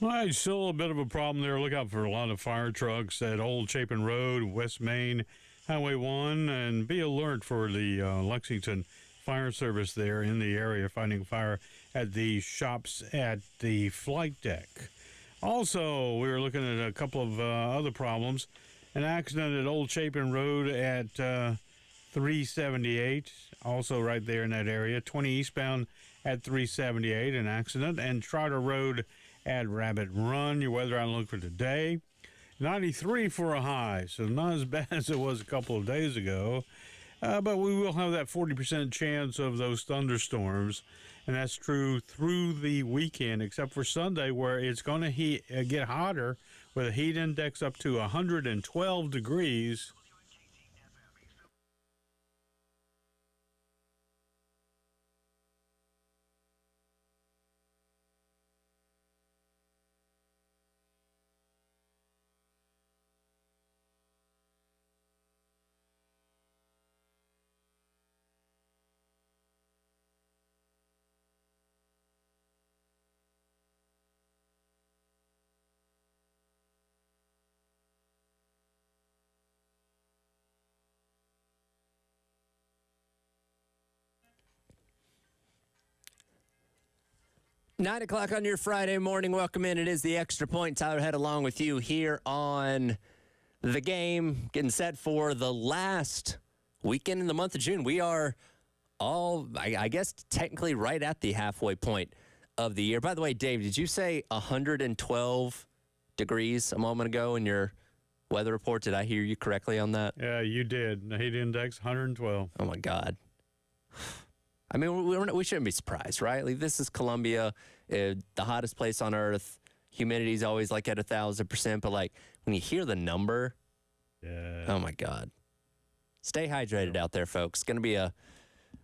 Well, it's still a bit of a problem there. Look out for a lot of fire trucks at Old Chapin Road, West Main, Highway 1, and be alert for the Lexington Fire Service there in the area fighting fire at the shops at the flight deck. Also, we were looking at a couple of other problems. An accident at Old Chapin Road at 378, also right there in that area. 20 eastbound at 378, an accident. And Trotter Road at Rabbit Run. Your weather outlook for today. 93 for a high, so not as bad as it was a couple of days ago. But we will have that 40% chance of those thunderstorms, and that's true through the weekend, except for Sunday, where it's going to get hotter with a heat index up to 112 degrees. Nine o'clock on your Friday morning. Welcome in. It is the Extra Point. Tyler Head along with you here on The Game, getting set for the last weekend in the month of June. We are all, I guess, technically right at the halfway point of the year. By the way, Dave, did you say 112 degrees a moment ago in your weather report? Did I hear you correctly on that? Yeah, you did. The heat index, 112. Oh, my God. I mean, we shouldn't be surprised, right? Like, this is Columbia, the hottest place on earth. Humidity's always like at 1,000%, but like when you hear the number, yeah. Oh my God. Stay hydrated out there, folks. It's going to be a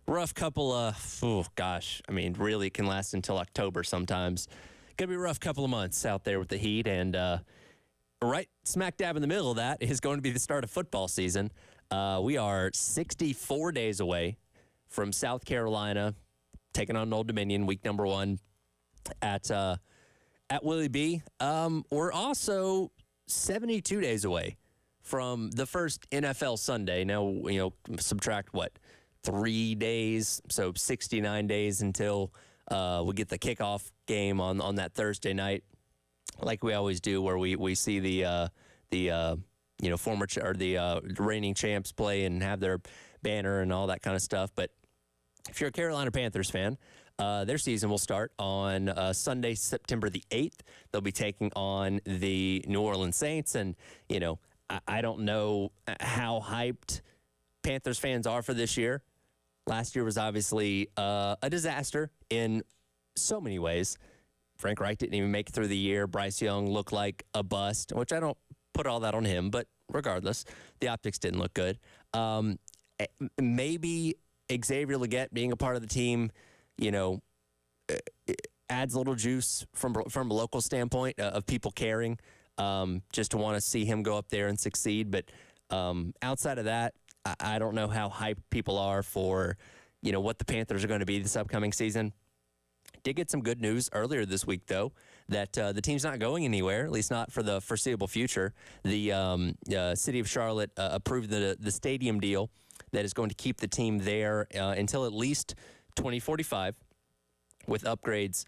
rough couple of, I mean, really can last until October sometimes. Going to be a rough couple of months out there with the heat, and right smack dab in the middle of that is going to be the start of football season. We are 64 days away from South Carolina taking on Old Dominion, week number 1 at Willie B. We're also 72 days away from the first NFL Sunday. Now, subtract 3 days, so 69 days until we get the kickoff game on that Thursday night, like we always do, where we see the former or the reigning champs play and have their banner and all that kind of stuff. But if you're a Carolina Panthers fan, their season will start on Sunday, September the 8th. They'll be taking on the New Orleans Saints. And, I don't know how hyped Panthers fans are for this year. Last year was obviously a disaster in so many ways. Frank Reich didn't even make it through the year. Bryce Young looked like a bust, which I don't put all that on him. But regardless, the optics didn't look good. Maybe Xavier Legette being a part of the team, adds a little juice from a local standpoint of people caring, just to want to see him go up there and succeed. But outside of that, I don't know how hyped people are for, what the Panthers are going to be this upcoming season. Did get some good news earlier this week, though, that the team's not going anywhere, at least not for the foreseeable future. The city of Charlotte approved the stadium deal that is going to keep the team there until at least 2045, with upgrades,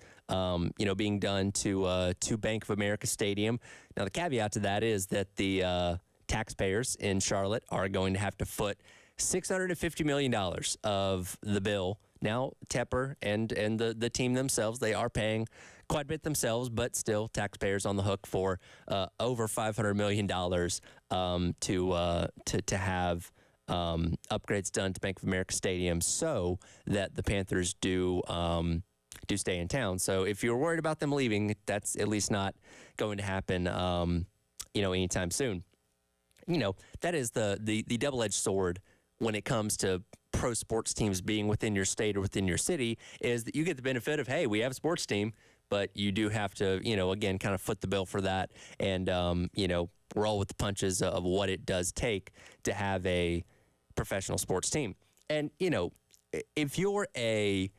being done to Bank of America Stadium. Now, the caveat to that is that the taxpayers in Charlotte are going to have to foot $650 million of the bill. Now, Tepper and the team themselves, they are paying quite a bit themselves, but still taxpayers on the hook for over $500 million to have upgrades done to Bank of America Stadium so that the Panthers do stay in town. So if you're worried about them leaving, that's at least not going to happen, anytime soon. That is the double-edged sword when it comes to pro sports teams being within your state or within your city, is that you get the benefit of, hey, we have a sports team, but you do have to, again, kind of foot the bill for that and, roll with the punches of what it does take to have a professional sports team. And, if you're a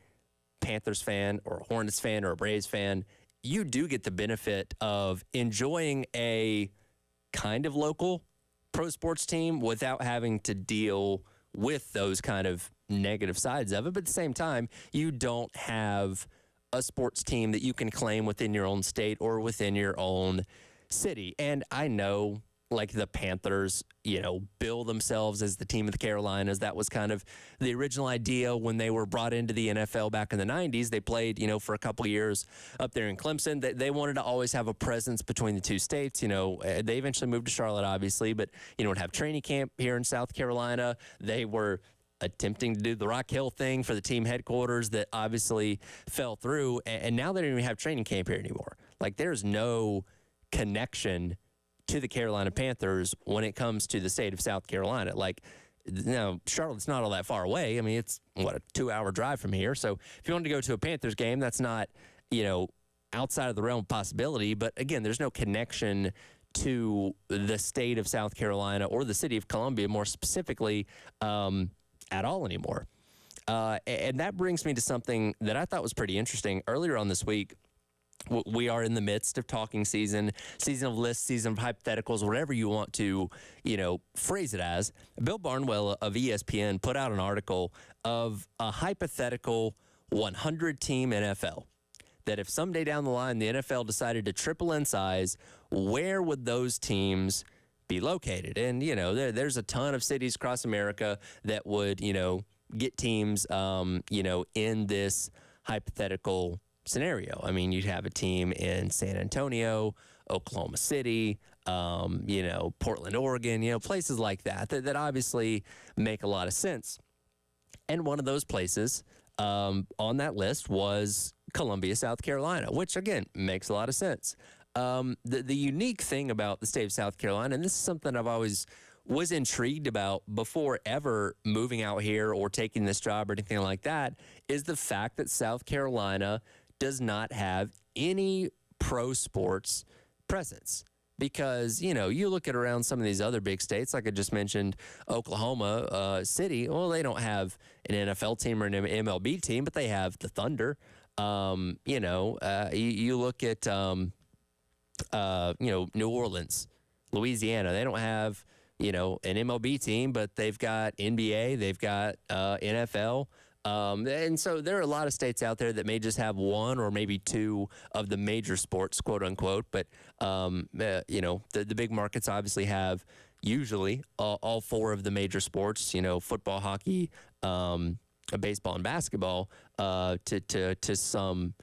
Panthers fan or a Hornets fan or a Braves fan, you do get the benefit of enjoying a kind of local pro sports team without having to deal with those kind of negative sides of it. But at the same time, you don't have a sports team that you can claim within your own state or within your own city. And I know, like, the Panthers, bill themselves as the team of the Carolinas. That was kind of the original idea when they were brought into the NFL back in the 90s. They played, for a couple of years up there in Clemson. They wanted to always have a presence between the two states. They eventually moved to Charlotte, obviously, but, would have training camp here in South Carolina. They were attempting to do the Rock Hill thing for the team headquarters that obviously fell through. And now they don't even have training camp here anymore. Like, there's no connection to the Carolina Panthers when it comes to the state of South Carolina. Like, Charlotte's not all that far away. I mean, it's, a 2-hour drive from here. So if you wanted to go to a Panthers game, that's not, outside of the realm of possibility. But again, there's no connection to the state of South Carolina or the city of Columbia, more specifically, at all anymore. And that brings me to something that I thought was pretty interesting. Earlier on this week, we are in the midst of talking season of lists, season of hypotheticals, whatever you want to, phrase it as. Bill Barnwell of ESPN put out an article of a hypothetical 100-team NFL. That if someday down the line the NFL decided to triple in size, where would those teams be located? And, there's a ton of cities across America that would, get teams, in this hypothetical scenario. I mean, you'd have a team in San Antonio, Oklahoma City, Portland, Oregon, places like that obviously make a lot of sense. And one of those places on that list was Columbia, South Carolina, which, again, makes a lot of sense. The unique thing about the state of South Carolina, and this is something I've always was intrigued about before ever moving out here or taking this job or anything like that, is the fact that South Carolina does not have any pro sports presence. Because, you look at around some of these other big states, like I just mentioned, Oklahoma City, well, they don't have an NFL team or an MLB team, but they have the Thunder. You look at, New Orleans, Louisiana, they don't have, an MLB team, but they've got NBA, they've got NFL. And so there are a lot of states out there that may just have one or maybe two of the major sports, quote unquote. But, the big markets obviously have usually all four of the major sports, football, hockey, baseball and basketball, to some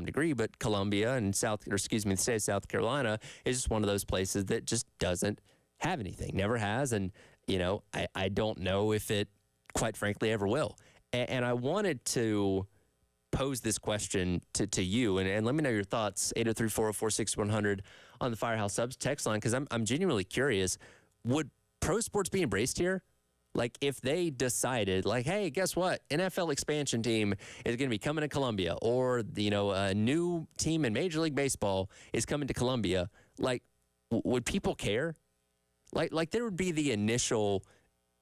degree. But Columbia and the state of South Carolina is just one of those places that just doesn't have anything, never has. And, I don't know if it, quite frankly, ever will. And I wanted to pose this question to you, and let me know your thoughts, 803-404-6100 on the Firehouse Subs text line, because I'm genuinely curious, would pro sports be embraced here? Like, if they decided, like, hey, guess what? NFL expansion team is going to be coming to Columbia, or, a new team in Major League Baseball is coming to Columbia, like, would people care? Like there would be the initial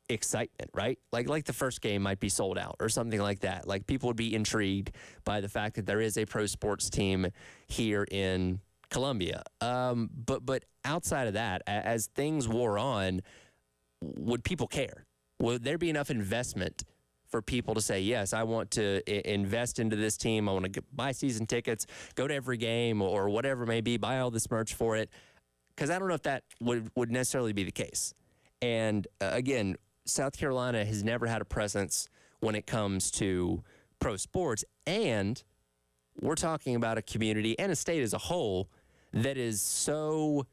excitement, right? Like the first game might be sold out or something like that. Like, people would be intrigued by the fact that there is a pro sports team here in Columbia. But outside of that, as things wore on, would people care? Would there be enough investment for people to say, yes, I want to invest into this team. I want to buy season tickets, go to every game or whatever it may be, buy all this merch for it? Because I don't know if that would necessarily be the case. And again, South Carolina has never had a presence when it comes to pro sports. And we're talking about a community and a state as a whole that is so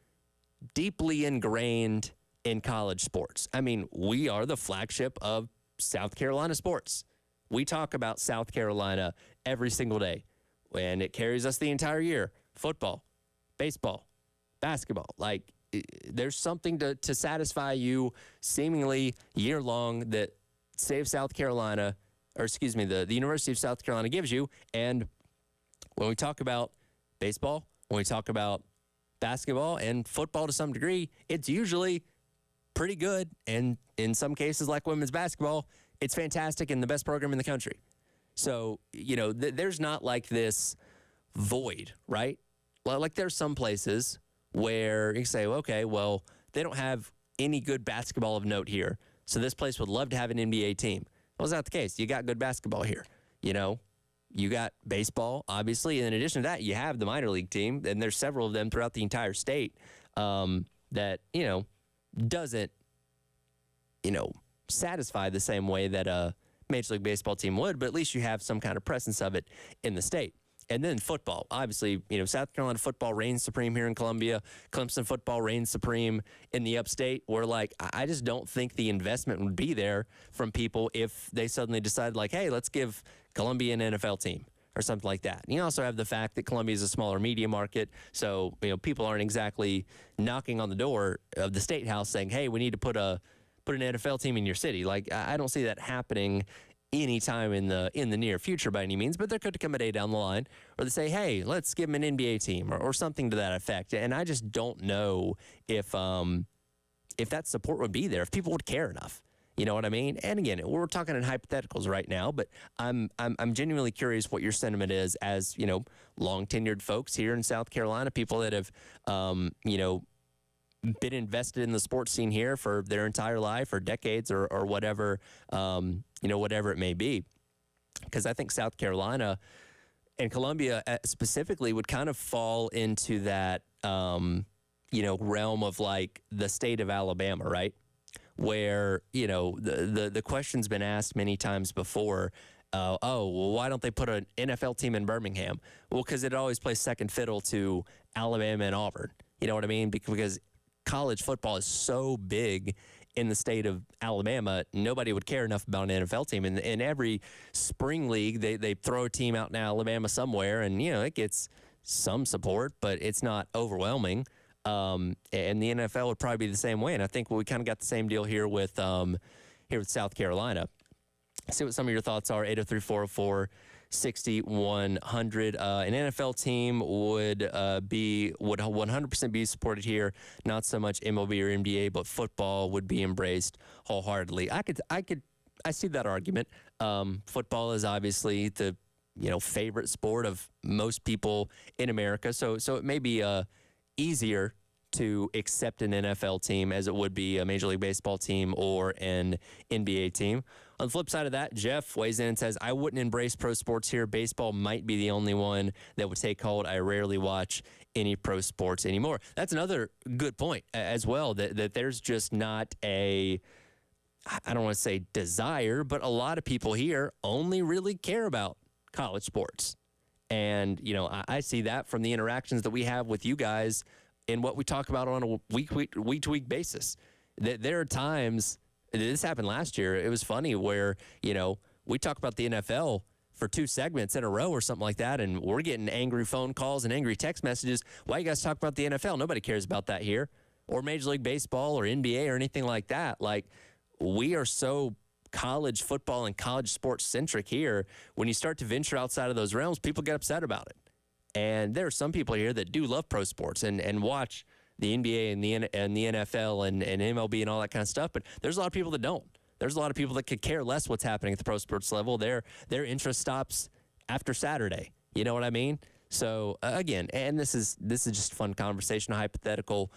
deeply ingrained in college sports. I mean, we are the flagship of South Carolina sports. We talk about South Carolina every single day, and it carries us the entire year. Football, baseball, basketball. Like, there's something to satisfy you seemingly year long that state of South Carolina, the University of South Carolina gives you. And when we talk about baseball, when we talk about basketball and football to some degree, it's usually pretty good. And in some cases, like women's basketball, it's fantastic and the best program in the country. So, there's not like this void, right? like there's some places where you say, okay, well, they don't have any good basketball of note here. So this place would love to have an NBA team. Well, it's not the case. You got good basketball here. You know, you got baseball, obviously. And in addition to that, you have the minor league team, and there's several of them throughout the entire state that, you know, doesn't, you know, satisfy the same way that a Major League Baseball team would, but at least you have some kind of presence of it in the state. And then football. Obviously, you know, South Carolina football reigns supreme here in Columbia. Clemson football reigns supreme in the upstate. Where, like, I just don't think the investment would be there from people if they suddenly decide, like, hey, let's give Columbia an NFL team or something like that. And you also have the fact that Columbia is a smaller media market, so, you know, people aren't exactly knocking on the door of the State House saying, hey, we need to put an NFL team in your city. Like, I don't see that happening anytime in the near future by any means, but there could come a day down the line where they say, hey, let's give them an NBA team or something to that effect. And I just don't know if that support would be there, if people would care enough. You know what I mean? And again, we're talking in hypotheticals right now, but I'm genuinely curious what your sentiment is as, you know, long tenured folks here in South Carolina, people that have, you know, been invested in the sports scene here for their entire life or decades or whatever, you know, whatever it may be. Because I think South Carolina and Columbia specifically would kind of fall into that, you know, realm of like the state of Alabama, right? Where, you know, the question's been asked many times before, oh, well, why don't they put an NFL team in Birmingham? Well, because it always plays second fiddle to Alabama and Auburn. You know what I mean? Because college football is so big in the state of Alabama, nobody would care enough about an NFL team. And in every spring league, they throw a team out in Alabama somewhere, and, you know, it gets some support, but it's not overwhelming. And the NFL would probably be the same way. And I think we kind of got the same deal here with South Carolina. See what some of your thoughts are. 803-404-6100. An NFL team would 100% be supported here. Not so much MLB or NBA, but football would be embraced wholeheartedly. I see that argument. Football is obviously the, you know, favorite sport of most people in America. So it may be easier to accept an NFL team as it would be a Major League Baseball team or an NBA team. On the flip side of that, Jeff weighs in and says, I wouldn't embrace pro sports here. Baseball might be the only one that would take hold. I rarely watch any pro sports anymore. That's another good point as well, that there's just not a, I don't want to say desire, but a lot of people here only really care about college sports. And, you know, I see that from the interactions that we have with you guys and what we talk about on a week-to-week basis. There are times, this happened last year, it was funny where, you know, we talk about the NFL for 2 segments in a row or something like that, and we're getting angry phone calls and angry text messages. Why you guys talk about the NFL? Nobody cares about that here. Or Major League Baseball or NBA or anything like that. Like, we are so college football and college sports centric here. When you start to venture outside of those realms, people get upset about it. And there are some people here that do love pro sports and watch the NBA and the NFL and MLB and all that kind of stuff. But there's a lot of people that don't. There's a lot of people that could care less what's happening at the pro sports level. Their interest stops after Saturday. You know what I mean? So again, and this is just fun conversation, a hypothetical,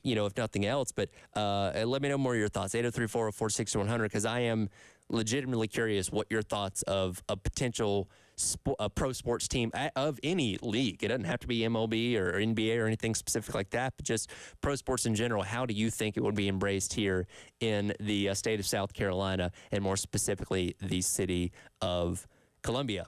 you know, if nothing else. But let me know more of your thoughts. 803-404-6100, because I am legitimately curious what your thoughts of a potential pro sports team of any league. It doesn't have to be MLB or NBA or anything specific like that, but just pro sports in general. How do you think it would be embraced here in the state of South Carolina, and more specifically, the city of Columbia?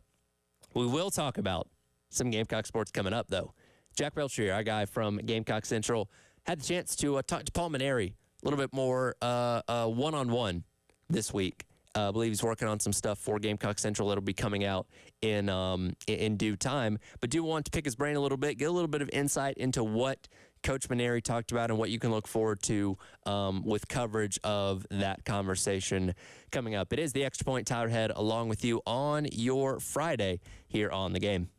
We will talk about some Gamecock sports coming up, though. Jack Belcher, our guy from Gamecock Central, had the chance to talk to Paul Mainieri a little bit more one-on-one this week. I believe he's working on some stuff for Gamecock Central that'll be coming out in due time. But do want to pick his brain a little bit, get a little bit of insight into what Coach Mainieri talked about and what you can look forward to with coverage of that conversation coming up. It is the Extra Point Tyler Head along with you on your Friday here on The Game.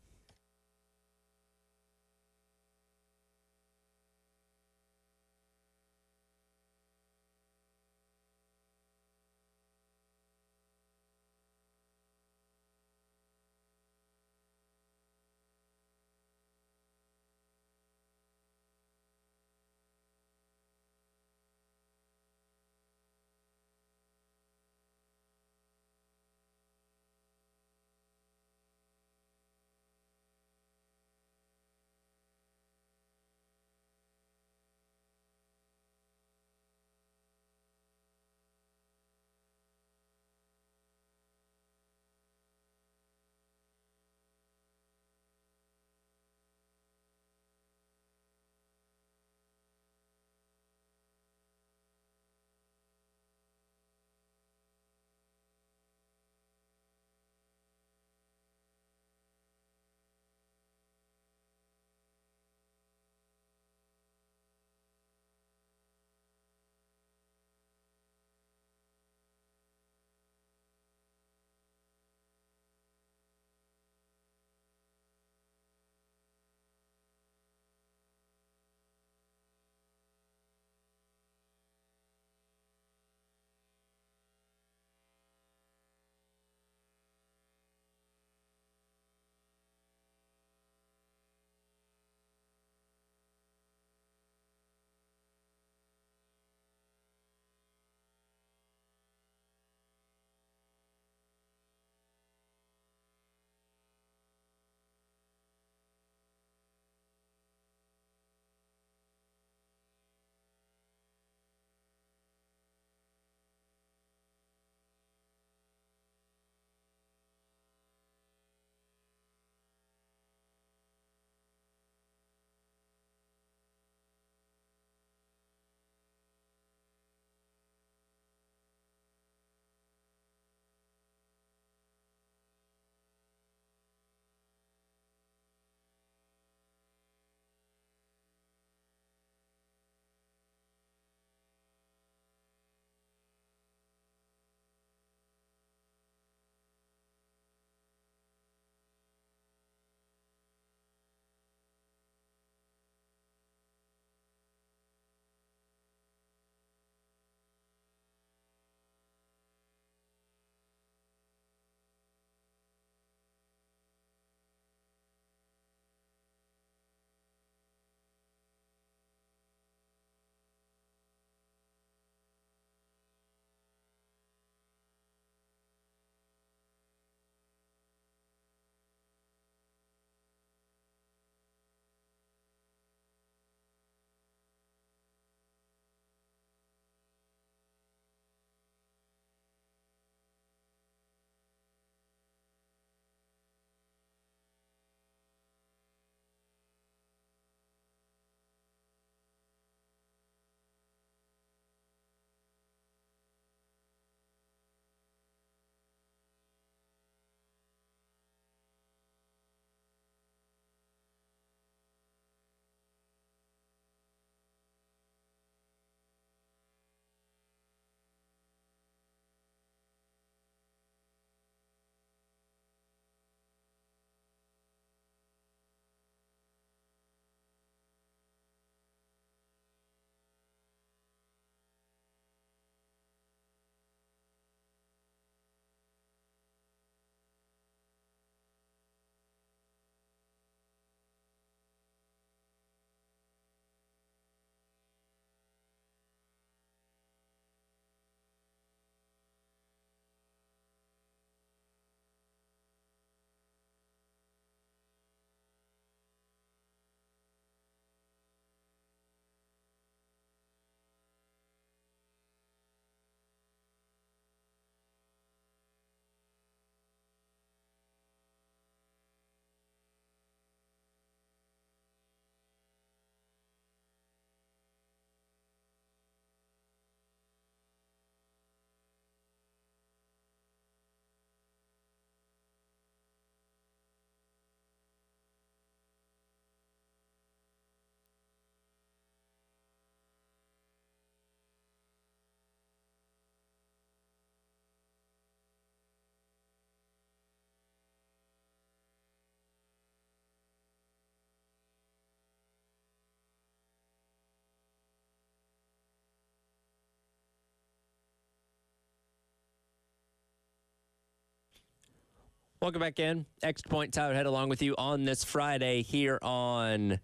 Welcome back in. Extra Point, Tyler Head along with you on this Friday here on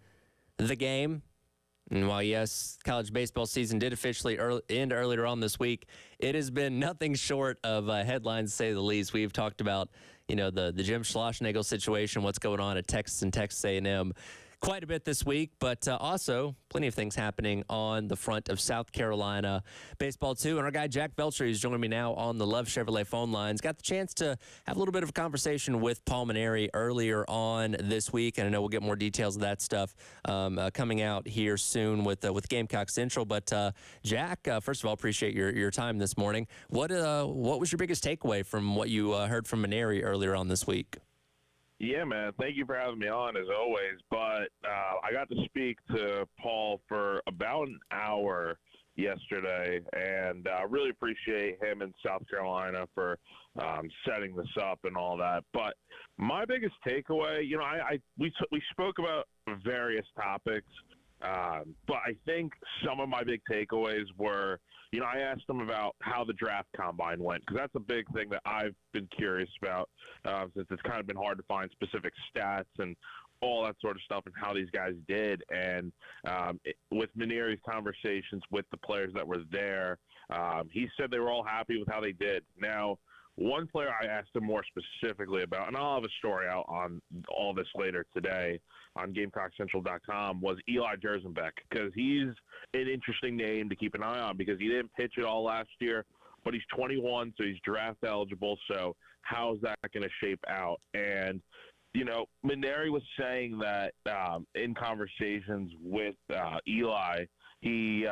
The Game. And while, yes, college baseball season did officially end earlier on this week, it has been nothing short of headlines, to say the least. We've talked about, the Jim Schlossnagle situation, what's going on at Texas and Texas A&M quite a bit this week, but also plenty of things happening on the front of South Carolina baseball, too. And our guy, Jack Belcher, is joining me now on the Love Chevrolet phone lines. Got the chance to have a little bit of a conversation with Paul Mainieri earlier on this week, and I know we'll get more details of that stuff coming out here soon with Gamecock Central. But, Jack, first of all, appreciate your time this morning. What was your biggest takeaway from what you heard from Mainieri earlier on this week? Yeah, man. Thank you for having me on, as always. But I got to speak to Paul for about an hour yesterday, and I really appreciate him in South Carolina for setting this up and all that. But my biggest takeaway, we spoke about various topics, but I think some of my big takeaways were, I asked him about how the draft combine went, because that's a big thing that I've been curious about since it's kind of been hard to find specific stats and all that sort of stuff and how these guys did. And with Mainieri's conversations with the players that were there, he said they were all happy with how they did. Now, one player I asked him more specifically about, and I'll have a story out on all this later today on GamecockCentral.com, was Eli Jersenbeck, because he's an interesting name to keep an eye on because he didn't pitch it all last year, but he's 21, so he's draft eligible. So how's that going to shape out? And, Mainieri was saying that in conversations with Eli, he,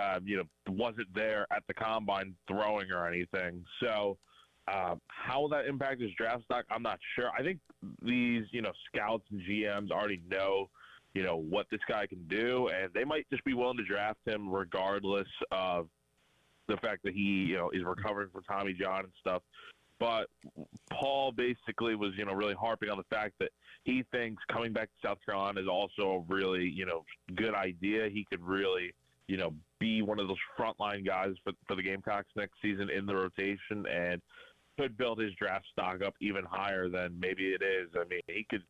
wasn't there at the combine throwing or anything. So, how that impacts his draft stock, I'm not sure. I think these, scouts and GMs already know, what this guy can do, and they might just be willing to draft him regardless of the fact that he, is recovering from Tommy John and stuff. But Paul basically was, really harping on the fact that he thinks coming back to South Carolina is also a really, good idea. He could really, be one of those frontline guys for the Gamecocks next season in the rotation, and could build his draft stock up even higher than maybe it is. I mean, he could,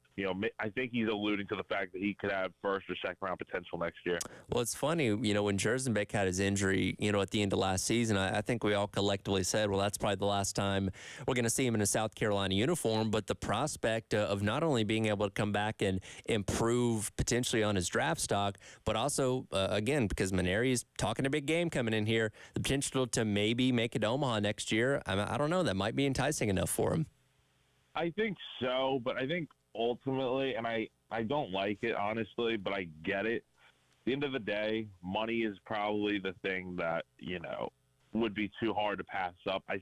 I think he's alluding to the fact that he could have first or second round potential next year. Well, it's funny, when Jersenbeck had his injury, at the end of last season, I think we all collectively said, well, that's probably the last time we're going to see him in a South Carolina uniform. But the prospect of not only being able to come back and improve potentially on his draft stock, but also, again, because Mainieri's talking a big game coming in here, the potential to maybe make it to Omaha next year, I don't know, that might be enticing enough for him. I think so, but I think ultimately, and I don't like it, honestly, but I get it. At the end of the day, money is probably the thing that, would be too hard to pass up. I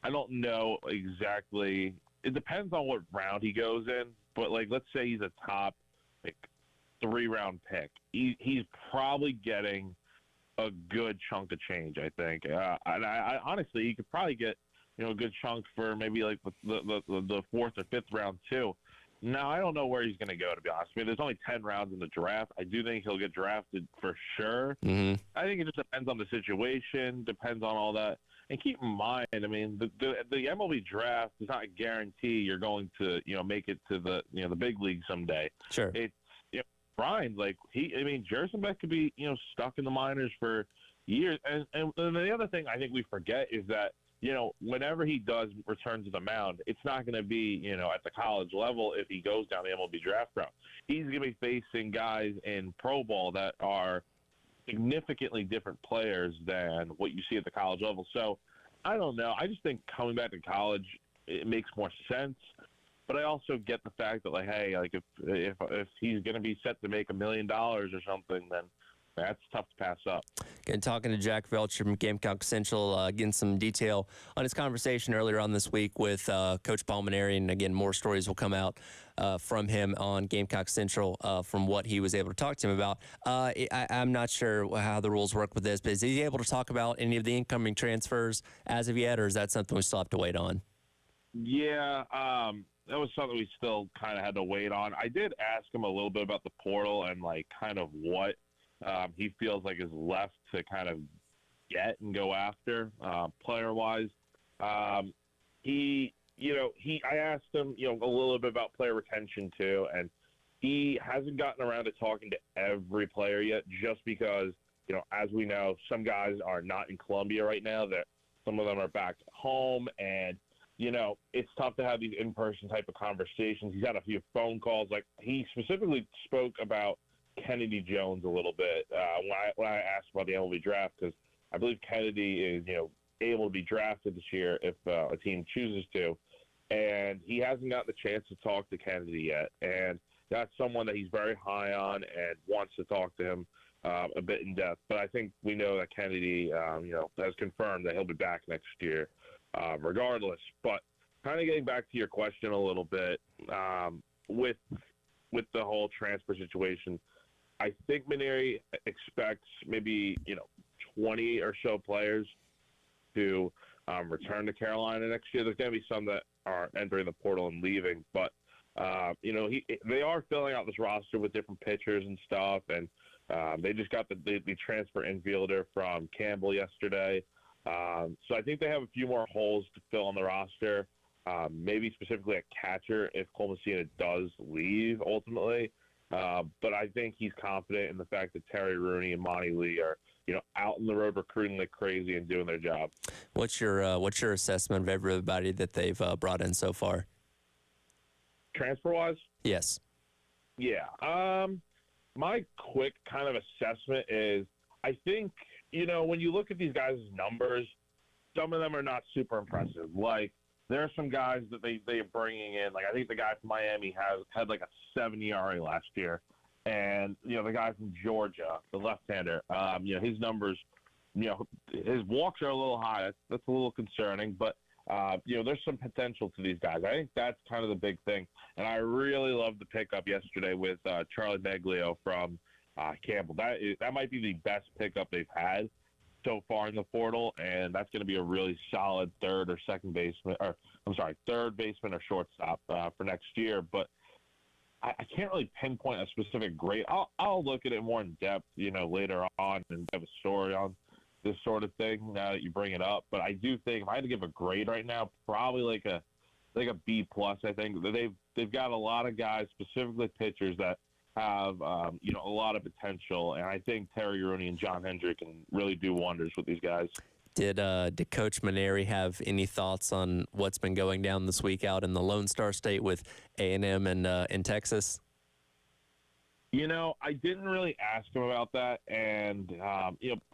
don't know exactly. It depends on what round he goes in, but, let's say he's a top, 3-round pick. He's probably getting a good chunk of change, I think. And I honestly, he could probably get, a good chunk for maybe the fourth or fifth round too. Now, I don't know where he's going to go, to be honest. I mean, there's only 10 rounds in the draft. I do think he'll get drafted for sure. Mm-hmm. I think it just depends on the situation, depends on all that. And keep in mind, I mean, the MLB draft does not guarantee you're going to, make it to the, the big league someday. Sure. It's, Brian, Jersenbeck could be, stuck in the minors for years. And the other thing I think we forget is that, whenever he does return to the mound, it's not going to be, at the college level if he goes down the MLB draft route. He's going to be facing guys in pro ball that are significantly different players than what you see at the college level. So I don't know. I just think coming back to college, it makes more sense. But I also get the fact that, if he's going to be set to make $1 million or something, then that's tough to pass up. Again, talking to Jack Belcher from Gamecock Central, getting some detail on his conversation earlier on this week with Coach Paul Mainieri. And again, more stories will come out from him on Gamecock Central from what he was able to talk to him about. I'm not sure how the rules work with this, but is he able to talk about any of the incoming transfers as of yet, or is that something we still have to wait on? Yeah, that was something we still kind of had to wait on. I did ask him a little bit about the portal and, kind of what he feels like is left to kind of get and go after player-wise. He I asked him, a little bit about player retention too, and he hasn't gotten around to talking to every player yet, just because, as we know, some guys are not in Columbia right now. That some of them are back home, and it's tough to have these in-person type of conversations. He's had a few phone calls. Like, he specifically spoke about Kennedy Jones a little bit when I asked about the MLB draft, because I believe Kennedy is, able to be drafted this year if a team chooses to. And he hasn't gotten the chance to talk to Kennedy yet. And that's someone that he's very high on and wants to talk to him a bit in depth. But I think we know that Kennedy, has confirmed that he'll be back next year regardless. But kind of getting back to your question a little bit, with the whole transfer situation, I think Mainieri expects maybe, 20 or so players to return to Carolina next year. There's going to be some that are entering the portal and leaving, but they are filling out this roster with different pitchers and stuff, and they just got the transfer infielder from Campbell yesterday. So I think they have a few more holes to fill on the roster, maybe specifically a catcher if Cole Messina does leave ultimately. But I think he's confident in the fact that Terry Rooney and Monty Lee are, out on the road recruiting like crazy and doing their job. What's your assessment of everybody that they've brought in so far? Transfer-wise? Yes. Yeah. My quick kind of assessment is, I think, when you look at these guys' numbers, some of them are not super impressive. Like, there are some guys that they are bringing in. Like, I think the guy from Miami had like a 7 ERA last year. And, the guy from Georgia, the left-hander, his numbers, his walks are a little high. That's a little concerning. But, there's some potential to these guys. I think that's kind of the big thing. And I really loved the pickup yesterday with Charlie Baglio from Campbell. That might be the best pickup they've had so far in the portal, and that's going to be a really solid third baseman or shortstop for next year. But I can't really pinpoint a specific grade. I'll look at it more in depth, later on and have a story on this sort of thing now that you bring it up. But I do think if I had to give a grade right now, probably like a B+. I think they've got a lot of guys, specifically pitchers, that have a lot of potential, and I think Terry Rooney and John Hendry can really do wonders with these guys. Did Coach Mainieri have any thoughts on what's been going down this week out in the Lone Star State with A&M and in Texas? I didn't really ask him about that, and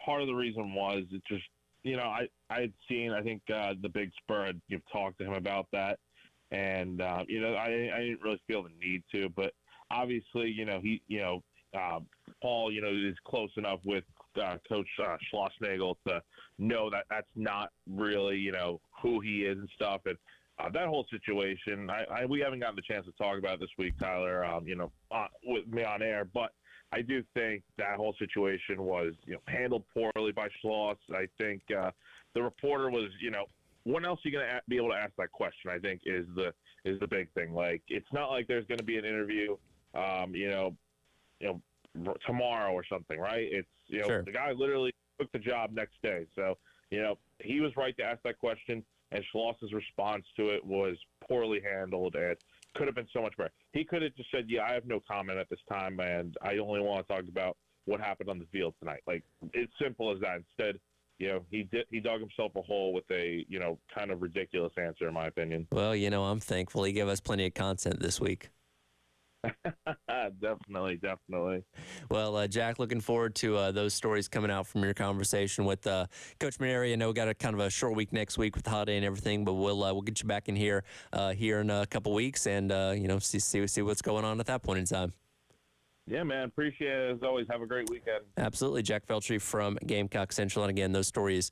part of the reason was it just I had seen, I think the Big Spur had talked to him about that, and I didn't really feel the need to, but obviously Paul is close enough with Coach Schlossnagle to know that that's not really who he is and stuff, and that whole situation, we haven't gotten the chance to talk about it this week, Tyler, with me on air, but I do think that whole situation was, handled poorly by Schloss. I think the reporter was, when else are you going to be able to ask that question, I think is the big thing. Like, it's not like there's going to be an interview, tomorrow or something, right? It's, Sure. The guy literally took the job next day. So, he was right to ask that question, and Schloss's response to it was poorly handled and could have been so much better. He could have just said, yeah, I have no comment at this time, and I only want to talk about what happened on the field tonight. Like, it's simple as that. Instead, he dug himself a hole with a, kind of ridiculous answer, in my opinion. Well, I'm thankful he gave us plenty of content this week. Definitely. Well, Jack, looking forward to those stories coming out from your conversation with Coach Mainieri. I know we got a kind of a short week next week with the holiday and everything, but we'll get you back in here in a couple weeks and see what's going on at that point in time. Yeah, man. Appreciate it. As always, have a great weekend. Absolutely. Jack Feltry from Gamecock Central. And again, those stories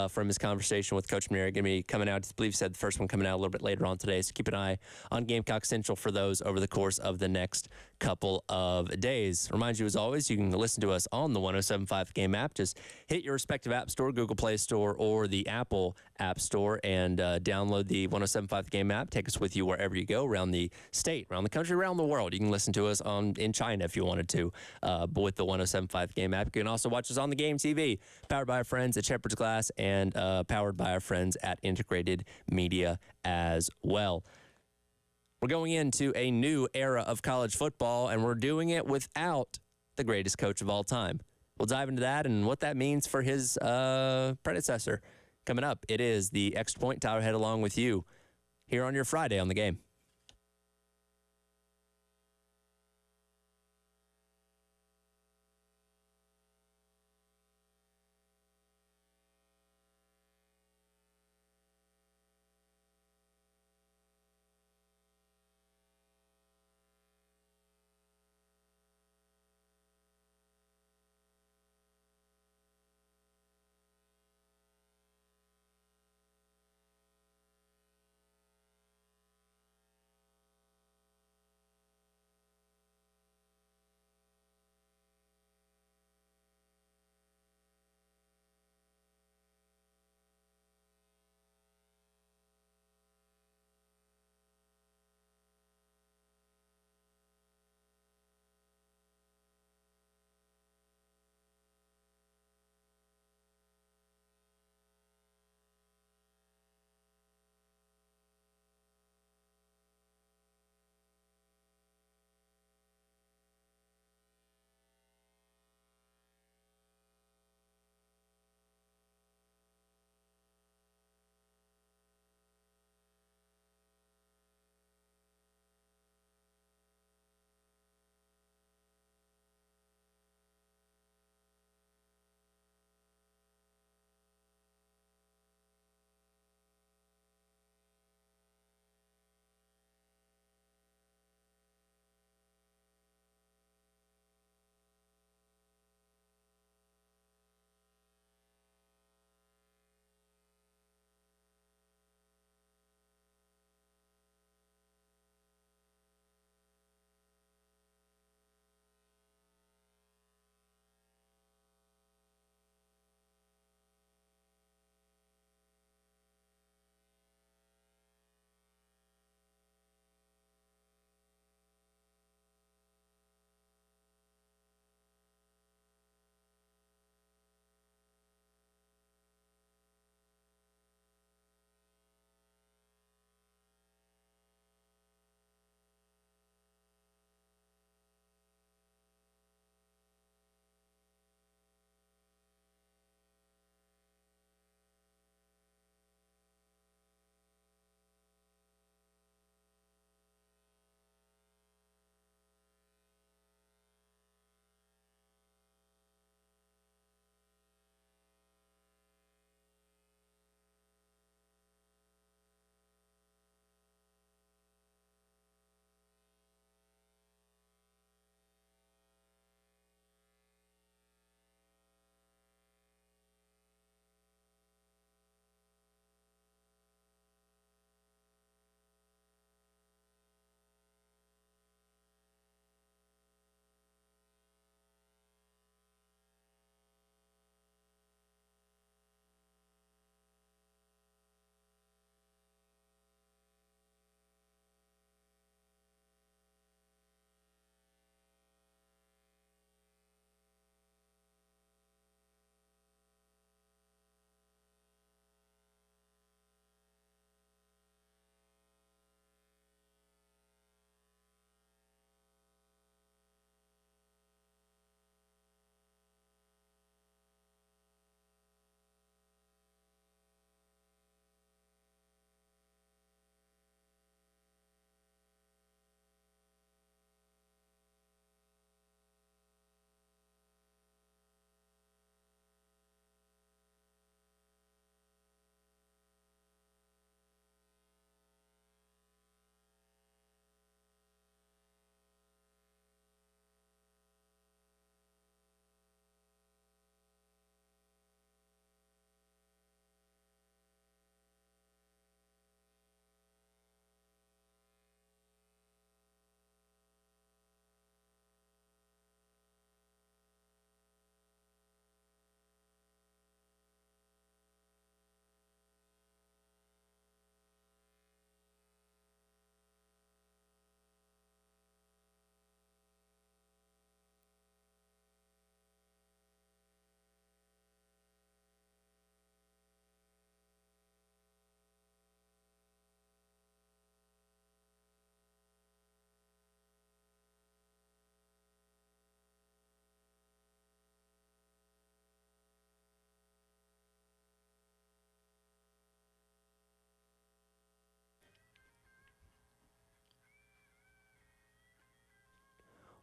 from his conversation with Coach Mainieri are going to be coming out. I believe he said the first one coming out a little bit later on today. So keep an eye on Gamecock Central for those over the course of the next couple of days. Remind you, as always, you can listen to us on the 107.5 Game app. Just hit your respective app store, Google Play Store, or the Apple App Store, and download the 107.5 Game app. Take us with you wherever you go around the state, around the country, around the world. You can listen to us in China if you wanted to, with the 107.5 Game app. You can also watch us on the Game TV, powered by our friends at Shepherd's Glass and powered by our friends at Integrated Media as well. We're going into a new era of college football, and we're doing it without the greatest coach of all time. We'll dive into that and what that means for his predecessor. Coming up, it is the Extra Point. Tyler Head along with you here on your Friday on the Game.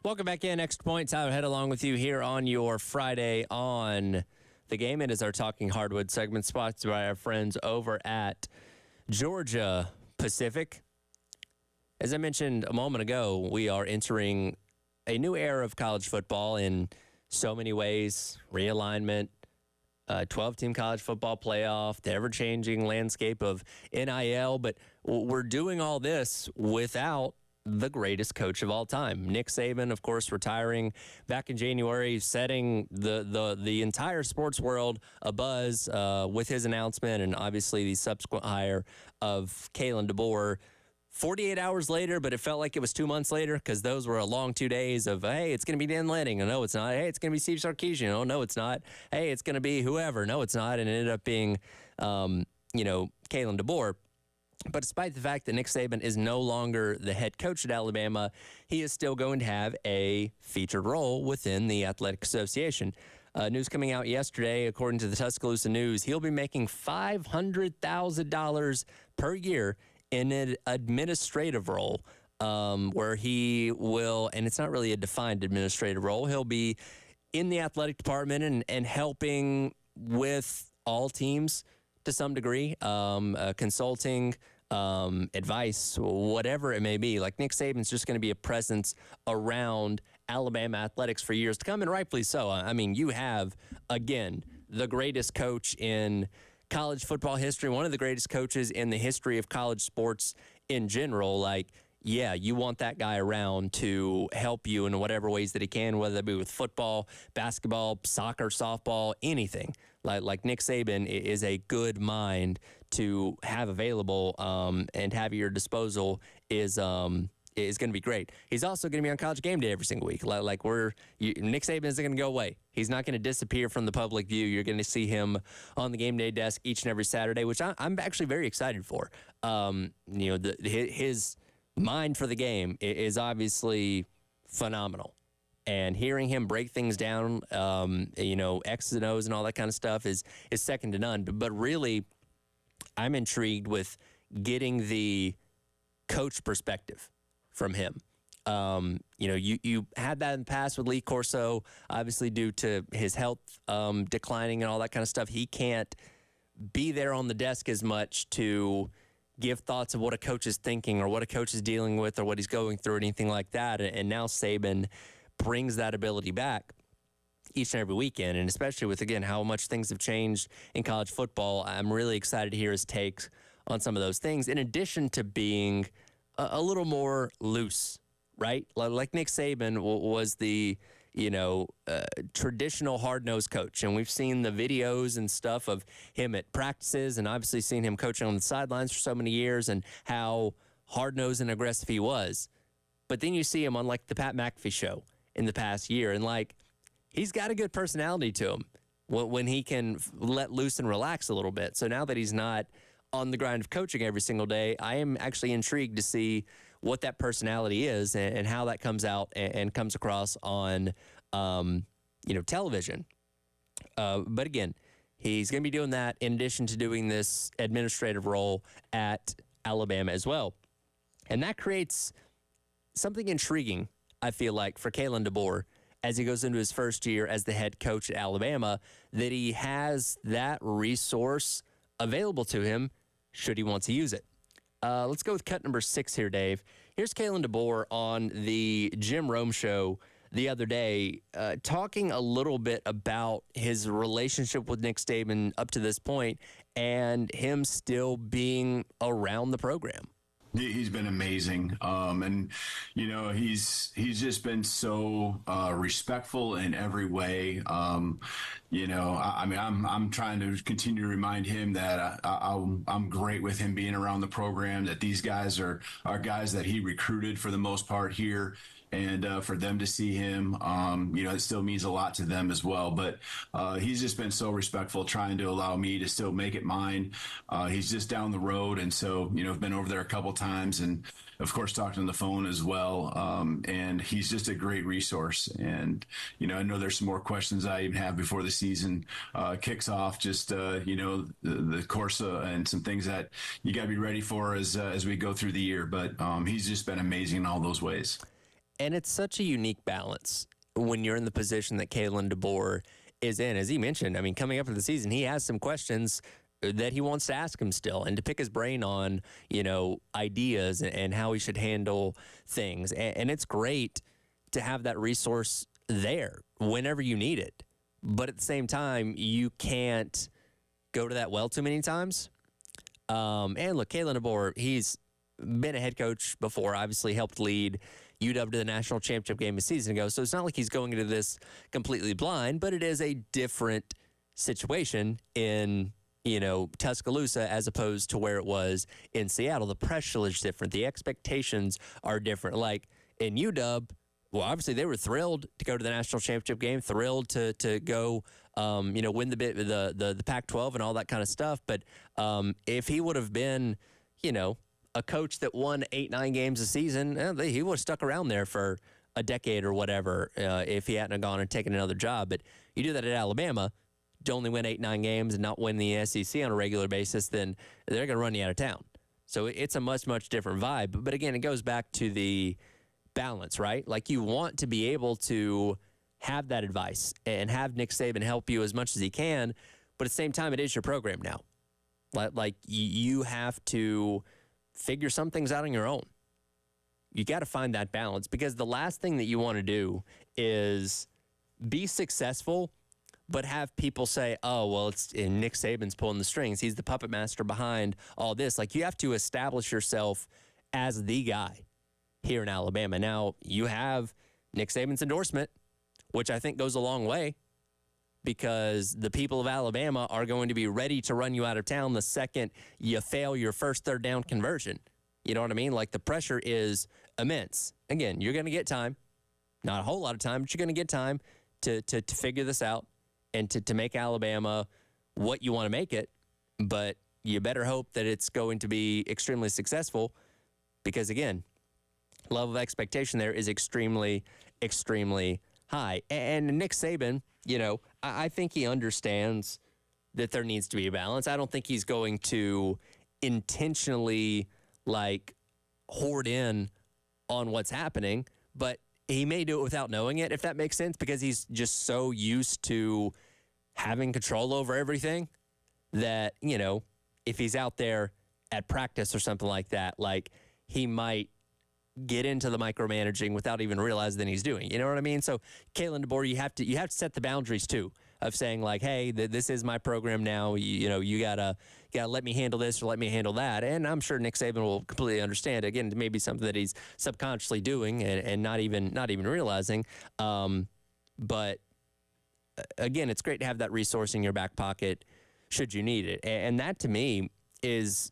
Welcome back in. Extra Point. Tyler Head along with you here on your Friday on the Game. It is our Talking Hardwood segment sponsored by our friends over at Georgia Pacific. As I mentioned a moment ago, we are entering a new era of college football in so many ways. Realignment, 12-team college football playoff, the ever-changing landscape of NIL. But we're doing all this without the greatest coach of all time. Nick Saban, of course, retiring back in January, setting the entire sports world abuzz with his announcement and obviously the subsequent hire of Kalen DeBoer. 48 hours later, but it felt like it was 2 months later because those were a long 2 days of, hey, it's going to be Dan Lanning. No, it's not. Hey, it's going to be Steve Sarkisian. Oh, no, it's not. Hey, it's going to be whoever. No, it's not. And it ended up being, Kalen DeBoer. But despite the fact that Nick Saban is no longer the head coach at Alabama, he is still going to have a featured role within the Athletic Association. News coming out yesterday, according to the Tuscaloosa News, he'll be making $500,000 per year in an administrative role where he will, and it's not really a defined administrative role, he'll be in the athletic department and helping with all teams to some degree, consulting, advice, whatever it may be. Like Nick Saban's just going to be a presence around Alabama athletics for years to come, and rightfully so. I mean, you have, again, the greatest coach in college football history, one of the greatest coaches in the history of college sports in general. Like, yeah, you want that guy around to help you in whatever ways that he can, whether it be with football, basketball, soccer, softball, anything. Like Nick Saban is a good mind to have available and have at your disposal is going to be great. He's also going to be on College Game Day every single week. Nick Saban isn't going to go away. He's not going to disappear from the public view. You're going to see him on the game day desk each and every Saturday, which I'm actually very excited for. His mind for the game is obviously phenomenal. And hearing him break things down, X's and O's and all that kind of stuff is second to none. But really, I'm intrigued with getting the coach perspective from him. You had that in the past with Lee Corso, obviously due to his health declining and all that kind of stuff. He can't be there on the desk as much to give thoughts of what a coach is thinking or what a coach is dealing with or what he's going through or anything like that. And now Saban brings that ability back each and every weekend, and especially with, again, how much things have changed in college football. I'm really excited to hear his takes on some of those things, in addition to being a little more loose, right? Like Nick Saban was the, traditional hard-nosed coach, and we've seen the videos and stuff of him at practices and obviously seen him coaching on the sidelines for so many years and how hard-nosed and aggressive he was. But then you see him on, like, the Pat McAfee show in the past year, and, like, he's got a good personality to him when he can let loose and relax a little bit. So now that he's not on the grind of coaching every single day, I am actually intrigued to see what that personality is and how that comes out and comes across on, television. But again, he's going to be doing that in addition to doing this administrative role at Alabama as well. And that creates something intriguing, I feel like, for Kalen DeBoer as he goes into his first year as the head coach at Alabama, that he has that resource available to him should he want to use it. Let's go with cut number 6 here, Dave. Here's Kalen DeBoer on the Jim Rome show the other day, talking a little bit about his relationship with Nick Saban up to this point and him still being around the program. He's been amazing. He's just been so respectful in every way. I'm trying to continue to remind him that I'm great with him being around the program, that these guys are guys that he recruited for the most part here. And for them to see him, it still means a lot to them as well. But he's just been so respectful, trying to allow me to still make it mine. He's just down the road. And so, I've been over there a couple times and, of course, talked on the phone as well. And he's just a great resource. And, I know there's some more questions I even have before the season kicks off, just, the course and some things that you got to be ready for as we go through the year. But he's just been amazing in all those ways. And it's such a unique balance when you're in the position that Kalen DeBoer is in. As he mentioned, I mean, coming up in the season, he has some questions that he wants to ask him still and to pick his brain on, ideas and how he should handle things. And it's great to have that resource there whenever you need it. But at the same time, you can't go to that well too many times. And look, Kalen DeBoer, he's been a head coach before, obviously helped lead UW to the national championship game a season ago. So it's not like he's going into this completely blind, but it is a different situation in, Tuscaloosa as opposed to where it was in Seattle. The pressure is different. The expectations are different. Like in UW, well, obviously they were thrilled to go to the national championship game, thrilled to go, win the Pac-12 and all that kind of stuff. But if he would have been, a coach that won 8-9 games a season, he would have stuck around there for a decade or whatever if he hadn't gone and taken another job. But you do that at Alabama, to only win 8-9 games and not win the SEC on a regular basis, then they're going to run you out of town. So it's a much, much different vibe. But again, it goes back to the balance, right? Like you want to be able to have that advice and have Nick Saban help you as much as he can. But at the same time, it is your program now. Like you have to figure some things out on your own. You got to find that balance, because the last thing that you want to do is be successful but have people say, oh, well, it's Nick Saban's pulling the strings. He's the puppet master behind all this. Like, you have to establish yourself as the guy here in Alabama. Now, you have Nick Saban's endorsement, which I think goes a long way, because the people of Alabama are going to be ready to run you out of town the second you fail your first third down conversion. You know what I mean? Like, the pressure is immense. Again, you're going to get time. Not a whole lot of time, but you're going to get time to figure this out and to make Alabama what you want to make it. But you better hope that it's going to be extremely successful, because, again, level of expectation there is extremely, extremely high. And Nick Saban, I think he understands that there needs to be a balance. I don't think he's going to intentionally, hoard in on what's happening, but he may do it without knowing it, if that makes sense, because he's just so used to having control over everything that, if he's out there at practice or something like that, he might get into the micromanaging without even realizing he's doing. You know what I mean? So Kalen DeBoer, you have to set the boundaries too, of saying hey, this is my program now. You gotta let me handle this or let me handle that. And I'm sure Nick Saban will completely understand. Again, it may be something that he's subconsciously doing and not even realizing. But again, it's great to have that resource in your back pocket should you need it. And that, to me, is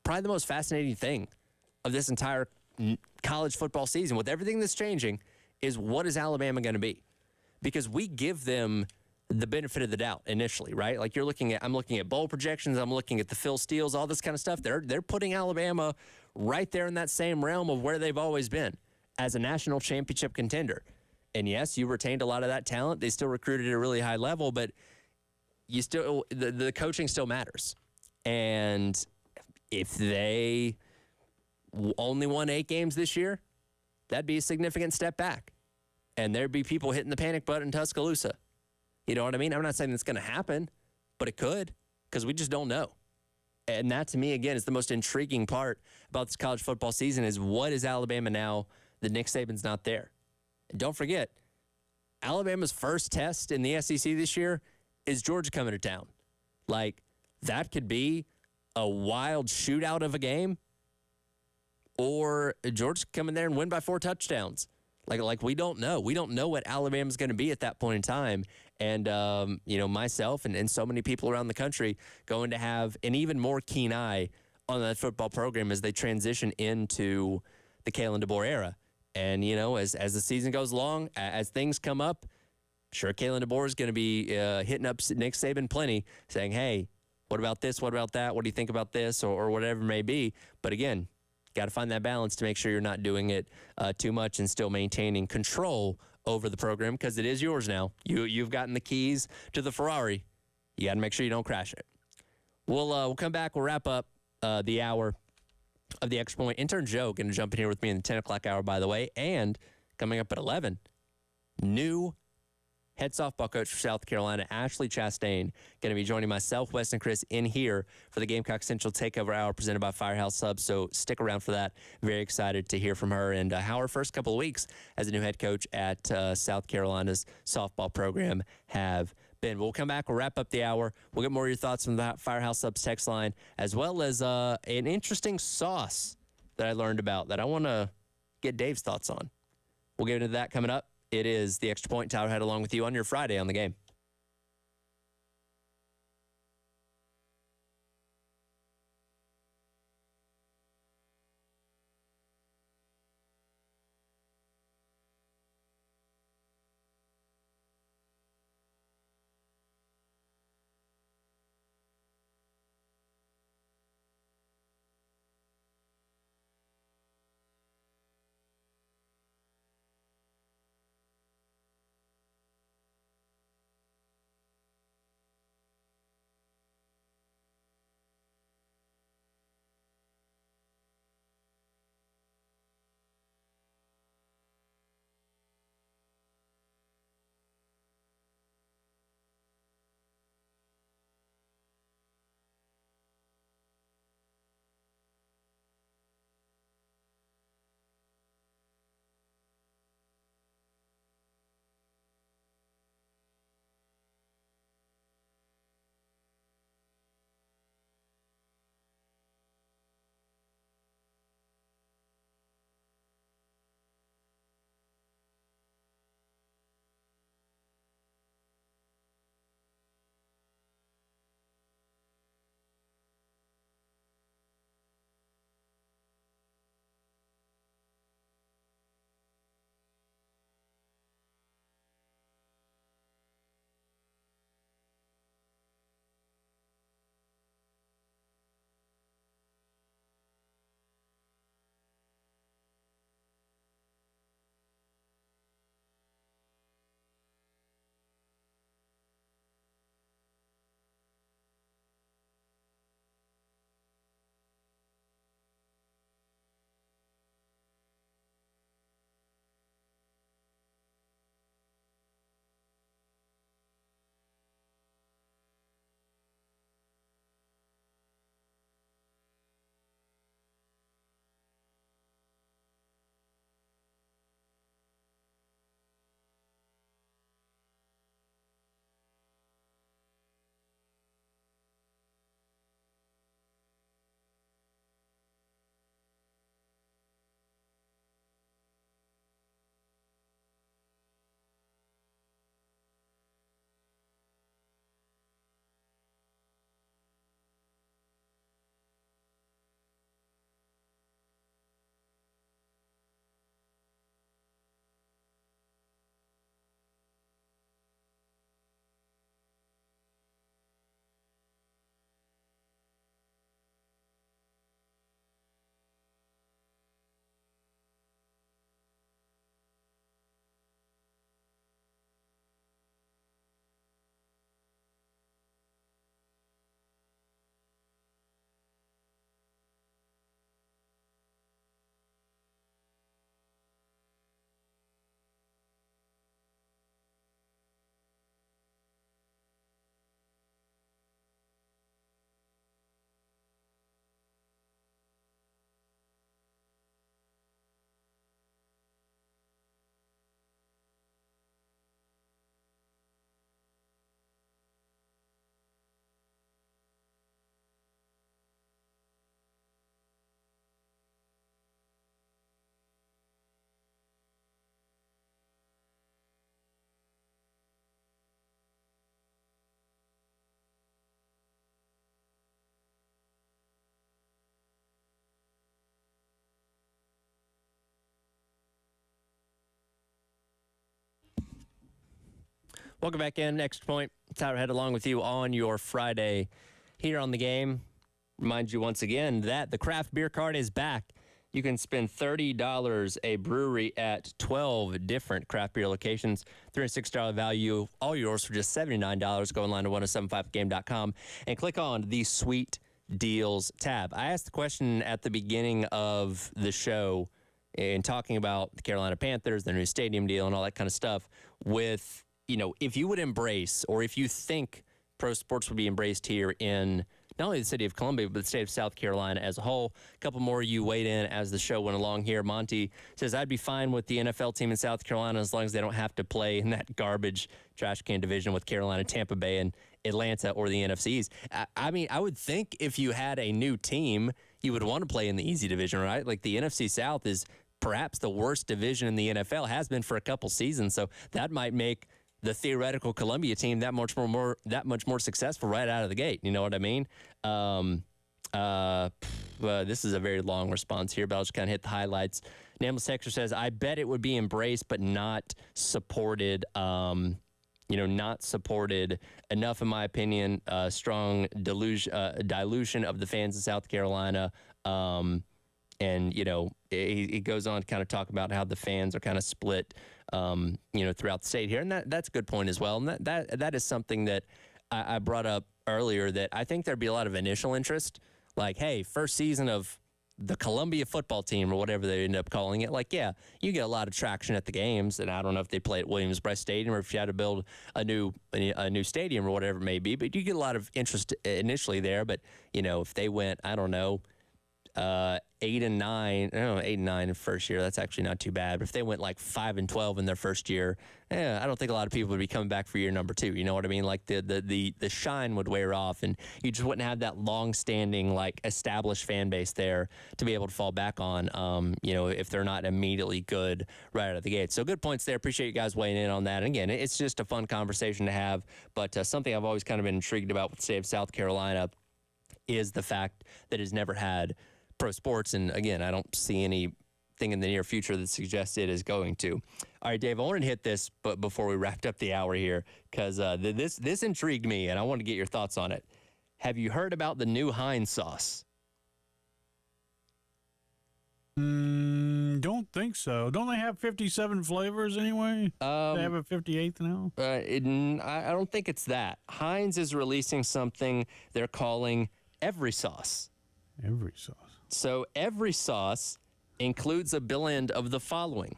probably the most fascinating thing of this entire college football season. With everything that's changing, is what is Alabama going to be? Because we give them the benefit of the doubt initially, right? Like, I'm looking at bowl projections, I'm looking at the Phil Steeles, all this kind of stuff. They're putting Alabama right there in that same realm of where they've always been as a national championship contender. And yes, you retained a lot of that talent. They still recruited at a really high level, but the coaching still matters. And if they only won 8 games this year, that'd be a significant step back. And there'd be people hitting the panic button in Tuscaloosa. You know what I mean? I'm not saying it's going to happen, but it could, because we just don't know. And that, to me, again, is the most intriguing part about this college football season, is what is Alabama now that Nick Saban's not there? And don't forget, Alabama's first test in the SEC this year is Georgia coming to town. That could be a wild shootout of a game, or Georgia come in there and win by 4 touchdowns. We don't know. We don't know what Alabama's going to be at that point in time. And, myself and so many people around the country going to have an even more keen eye on that football program as they transition into the Kalen DeBoer era. And, as the season goes along, as things come up, sure, Kalen DeBoer is going to be hitting up Nick Saban plenty, saying, hey, what about this? What about that? What do you think about this? Or whatever it may be. But again, got to find that balance to make sure you're not doing it too much and still maintaining control over the program, because it is yours now. You've gotten the keys to the Ferrari. You got to make sure you don't crash it. We'll come back. We'll wrap up the hour of the Extra Point. Intern Joe going to jump in here with me in the 10 o'clock hour, by the way. And coming up at 11, new head softball coach for South Carolina, Ashley Chastain, going to be joining myself, Wes, and Chris in here for the Gamecock Central Takeover Hour presented by Firehouse Subs. So stick around for that. Very excited to hear from her and how her first couple of weeks as a new head coach at South Carolina's softball program have been. We'll come back. We'll wrap up the hour. We'll get more of your thoughts from the Firehouse Subs text line, as well as an interesting sauce that I learned about that I want to get Dave's thoughts on. We'll get into that coming up. It is the Extra Point. Tyler Head along with you on your Friday on the Game. Welcome back in. Extra Point. Tyler Head along with you on your Friday here on the Game. Remind you once again that the craft beer card is back. You can spend $30 a brewery at 12 different craft beer locations. $306 value, all yours for just $79. Go online to 1075game.com and click on the Sweet deals tab. I asked the question at the beginning of the show in talking about the Carolina Panthers, their new stadium deal, and all that kind of stuff with, if you would embrace or if you think pro sports would be embraced here in not only the city of Columbia, but the state of South Carolina as a whole. A couple more you weighed in as the show went along here. Monty says, I'd be fine with the NFL team in South Carolina as long as they don't have to play in that garbage trash can division with Carolina, Tampa Bay, and Atlanta or the NFCs. I mean, I would think if you had a new team, you would want to play in the easy division, right? Like the NFC South is perhaps the worst division in the NFL, has been for a couple seasons. So that might make the theoretical Columbia team that much more successful right out of the gate. You know what I mean? This is a very long response here, but I'll just kind of hit the highlights. Nameless Texture says, I bet it would be embraced, but not supported. Not supported enough, in my opinion. Strong dilution of the fans in South Carolina. And, he goes on to kind of talk about how the fans are kind of split, throughout the state here. And that's a good point as well. And that is something that I brought up earlier, that I think there'd be a lot of initial interest. Like, hey, first season of the Columbia football team or whatever they end up calling it. Like, yeah, you get a lot of traction at the games. And I don't know if they play at Williams-Brice Stadium or if you had to build a new stadium or whatever it may be. But you get a lot of interest initially there. But, if they went, I don't know, 8 and 9 in first year, that's actually not too bad. But if they went like 5 and 12 in their first year, I don't think a lot of people would be coming back for year number 2. You know what I mean? Like the shine would wear off, and you just wouldn't have that long-standing, like, established fan base there to be able to fall back on. If they're not immediately good right out of the gate. So good points there. Appreciate you guys weighing in on that. And again, it's just a fun conversation to have. But something I've always kind of been intrigued about with the state of South Carolina is the fact that it's never had pro sports, and again, I don't see anything in the near future that suggests it is going to. All right, Dave, I wanted to hit this, but before we wrapped up the hour here, because this intrigued me, and I want to get your thoughts on it. Have you heard about the new Heinz sauce? Don't think so. Don't they have 57 flavors anyway? They have a 58th now? I don't think it's that. Heinz is releasing something they're calling Every Sauce. Every sauce. So Every Sauce includes a blend of the following.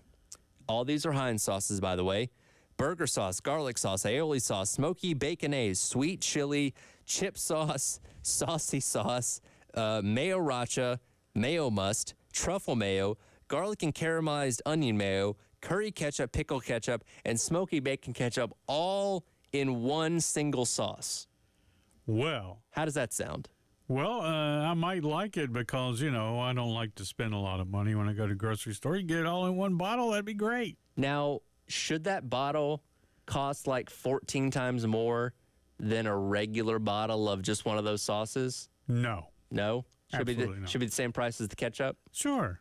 All these are Heinz sauces, by the way. Burger sauce, garlic sauce, aioli sauce, smoky baconaise, sweet chili, chip sauce, saucy sauce, mayo racha, mayo must, truffle mayo, garlic and caramelized onion mayo, curry ketchup, pickle ketchup, and smoky bacon ketchup, all in one single sauce. Well. How does that sound? Well, I might like it because, I don't like to spend a lot of money when I go to the grocery store. You get it all in one bottle, that'd be great. Now, should that bottle cost like 14 times more than a regular bottle of just one of those sauces? No. No? Should be the same price as the ketchup? Sure.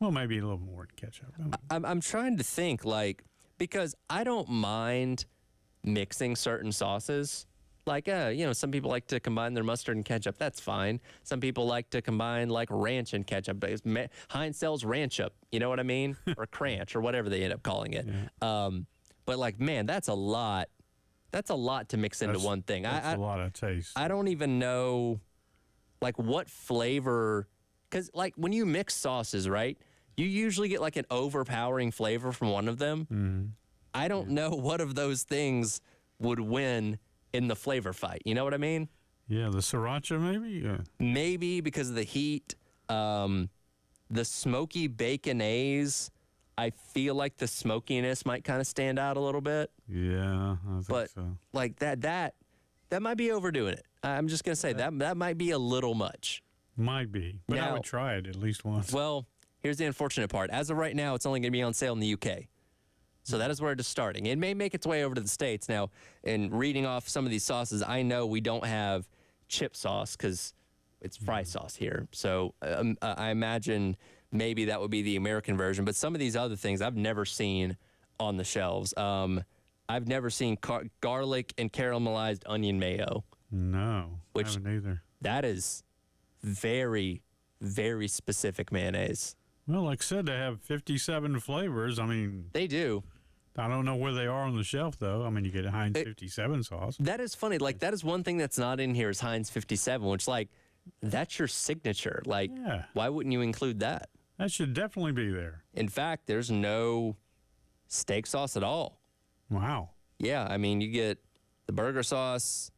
Well, maybe a little more than ketchup. I'm trying to think, because I don't mind mixing certain sauces. Like, some people like to combine their mustard and ketchup. That's fine. Some people like to combine, like, ranch and ketchup. Heinz sells Ranch-Up, you know what I mean? Or Cranch, or whatever they end up calling it. Yeah. But, man, that's a lot. That's a lot to mix into one thing. That's a lot of taste. I don't even know, what flavor. Because, when you mix sauces, right, you usually get, an overpowering flavor from one of them. Mm-hmm. I don't know what of those things would win in the flavor fight. You know what I mean? Yeah, the sriracha maybe? Yeah. Maybe because of the heat. The smoky baconaise, I feel like the smokiness might kind of stand out a little bit. Yeah, I think so. That might be overdoing it. I'm just going to say that might be a little much. Might be, but I would try it at least once. Well, here's the unfortunate part. As of right now, it's only going to be on sale in the UK. So that is where it is starting. It may make its way over to the States. Now, in reading off some of these sauces, I know we don't have chip sauce because it's fry sauce here. So I imagine maybe that would be the American version. But some of these other things I've never seen on the shelves. I've never seen garlic and caramelized onion mayo. No, I haven't either. That is very, very specific mayonnaise. Well, like I said, they have 57 flavors. I mean, they do. I don't know where they are on the shelf, though. I mean, you get a Heinz 57 sauce. That is funny. Like, that is one thing that's not in here is Heinz 57, which, like, that's your signature. Like, Yeah. why wouldn't you include that? That should definitely be there. In fact, there's no steak sauce at all. Wow. Yeah, I mean, you get the burger sauce,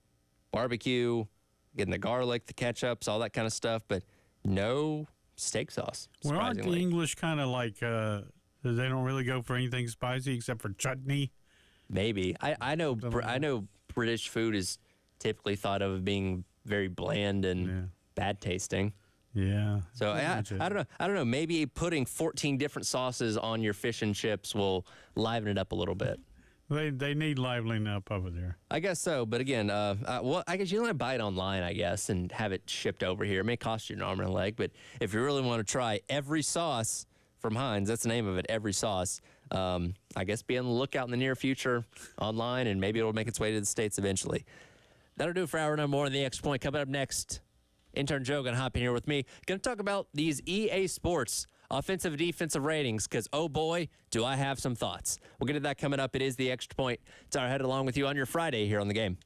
barbecue, getting the garlic, the ketchups, all that kind of stuff, but no steak sauce, Well, aren't the surprisingly. English kind of like, they don't really go for anything spicy except for chutney? Maybe. I know I know British food is typically thought of as being very bland and Yeah. bad tasting. Yeah. So I That's it. don't know. I don't know. Maybe putting 14 different sauces on your fish and chips will liven it up a little bit. They need livening up over there. I guess so. But again, well, I guess you don't buy it online, I guess, and have it shipped over here. It may cost you an arm and a leg, but if you really want to try every sauce from Heinz, that's the name of it, every sauce. I guess be on the lookout in the near future online, and maybe it'll make its way to the States eventually. That'll do it for hour number one of the Extra Point. Coming up next, intern Joe going to hop in here with me. Going to talk about these EA Sports offensive and defensive ratings because, oh boy, do I have some thoughts. We'll get to that coming up. It is the Extra Point. It's our head along with you on your Friday here on the game.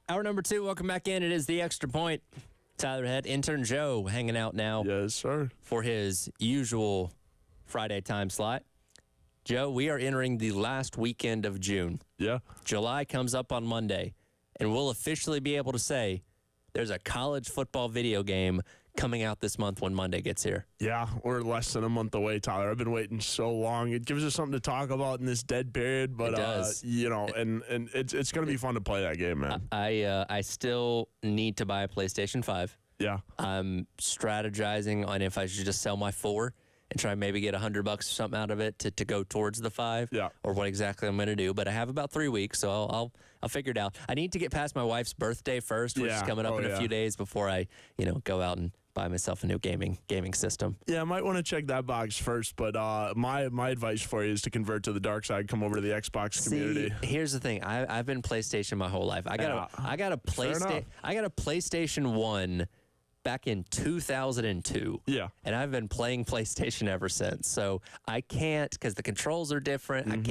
Hour number 2, welcome back in. It is the Extra Point. Tyler Head, intern Joe, hanging out now Yes, sir. for his usual Friday time slot. Joe, we are entering the last weekend of June. Yeah. July comes up on Monday, and we'll officially be able to say there's a college football video game coming out this month when Monday gets here. Yeah, we're less than a month away, Tyler. I've been waiting so long. It gives us something to talk about in this dead period, but It does. and it's going to be fun to play that game, man. I still need to buy a PlayStation 5. Yeah. I'm strategizing on if I should just sell my 4 and try and maybe get $100 or something out of it to go towards the 5. Yeah. Or what exactly I'm going to do. But I have about 3 weeks, so I'll figure it out. I need to get past my wife's birthday first, which is Yeah. coming up Oh, in a yeah. few days before I, go out and buy myself a new gaming system. Yeah, I might want to check that box first, but my advice for you is to convert to the dark side, come over to the Xbox community. See, here's the thing. I've been PlayStation my whole life. I got a PlayStation 1 back in 2002. Yeah. And I've been playing PlayStation ever since. So I can't, because the controls are different.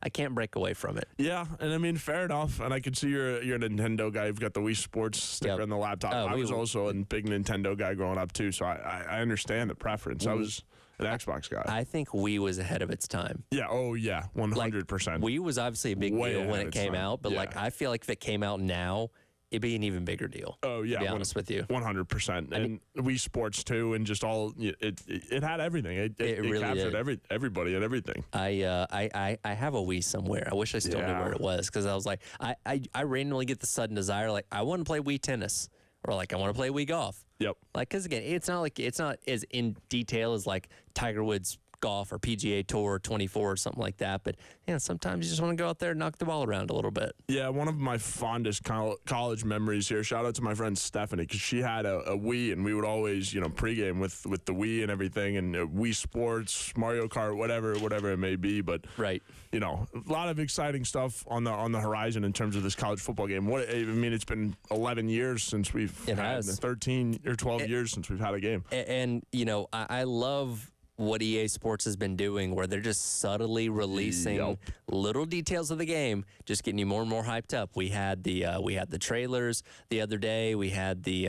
I can't break away from it. Yeah, and I mean, fair enough. And I can see you're a Nintendo guy. You've got the Wii Sports sticker Yep. on the laptop. Oh, I was also a big Nintendo guy growing up too, so I understand the preference. I was an Xbox guy. I think Wii was ahead of its time. Yeah. Oh yeah. 100%. Wii was obviously a big Way deal ahead when of it its came time. out, but Yeah. I feel like if it came out now, it'd be an even bigger deal. Oh yeah. To be honest with you. 100%. And Wii Sports too, and just all it had everything. It really captured did. everybody and everything. I have a Wii somewhere. I wish I still knew Yeah. where it was, because I was like, I randomly get the sudden desire, like I want to play Wii tennis, or like I want to play Wii golf. Yep. Like, because again, it's not as in detail as like Tiger Woods golf or PGA Tour 24 or something like that. But sometimes you just want to go out there and knock the ball around a little bit. Yeah, one of my fondest college memories here. Shout out to my friend Stephanie, because she had a Wii, and we would always, pregame with the Wii and everything, and Wii Sports, Mario Kart, whatever it may be. But Right. a lot of exciting stuff on the horizon in terms of this college football game. It's been 11 years since we've It had has. 13 or 12 years since we've had a game. And I love what EA Sports has been doing, where they're just subtly releasing Yep. little details of the game, just getting you more and more hyped up. We had the trailers the other day. We had we've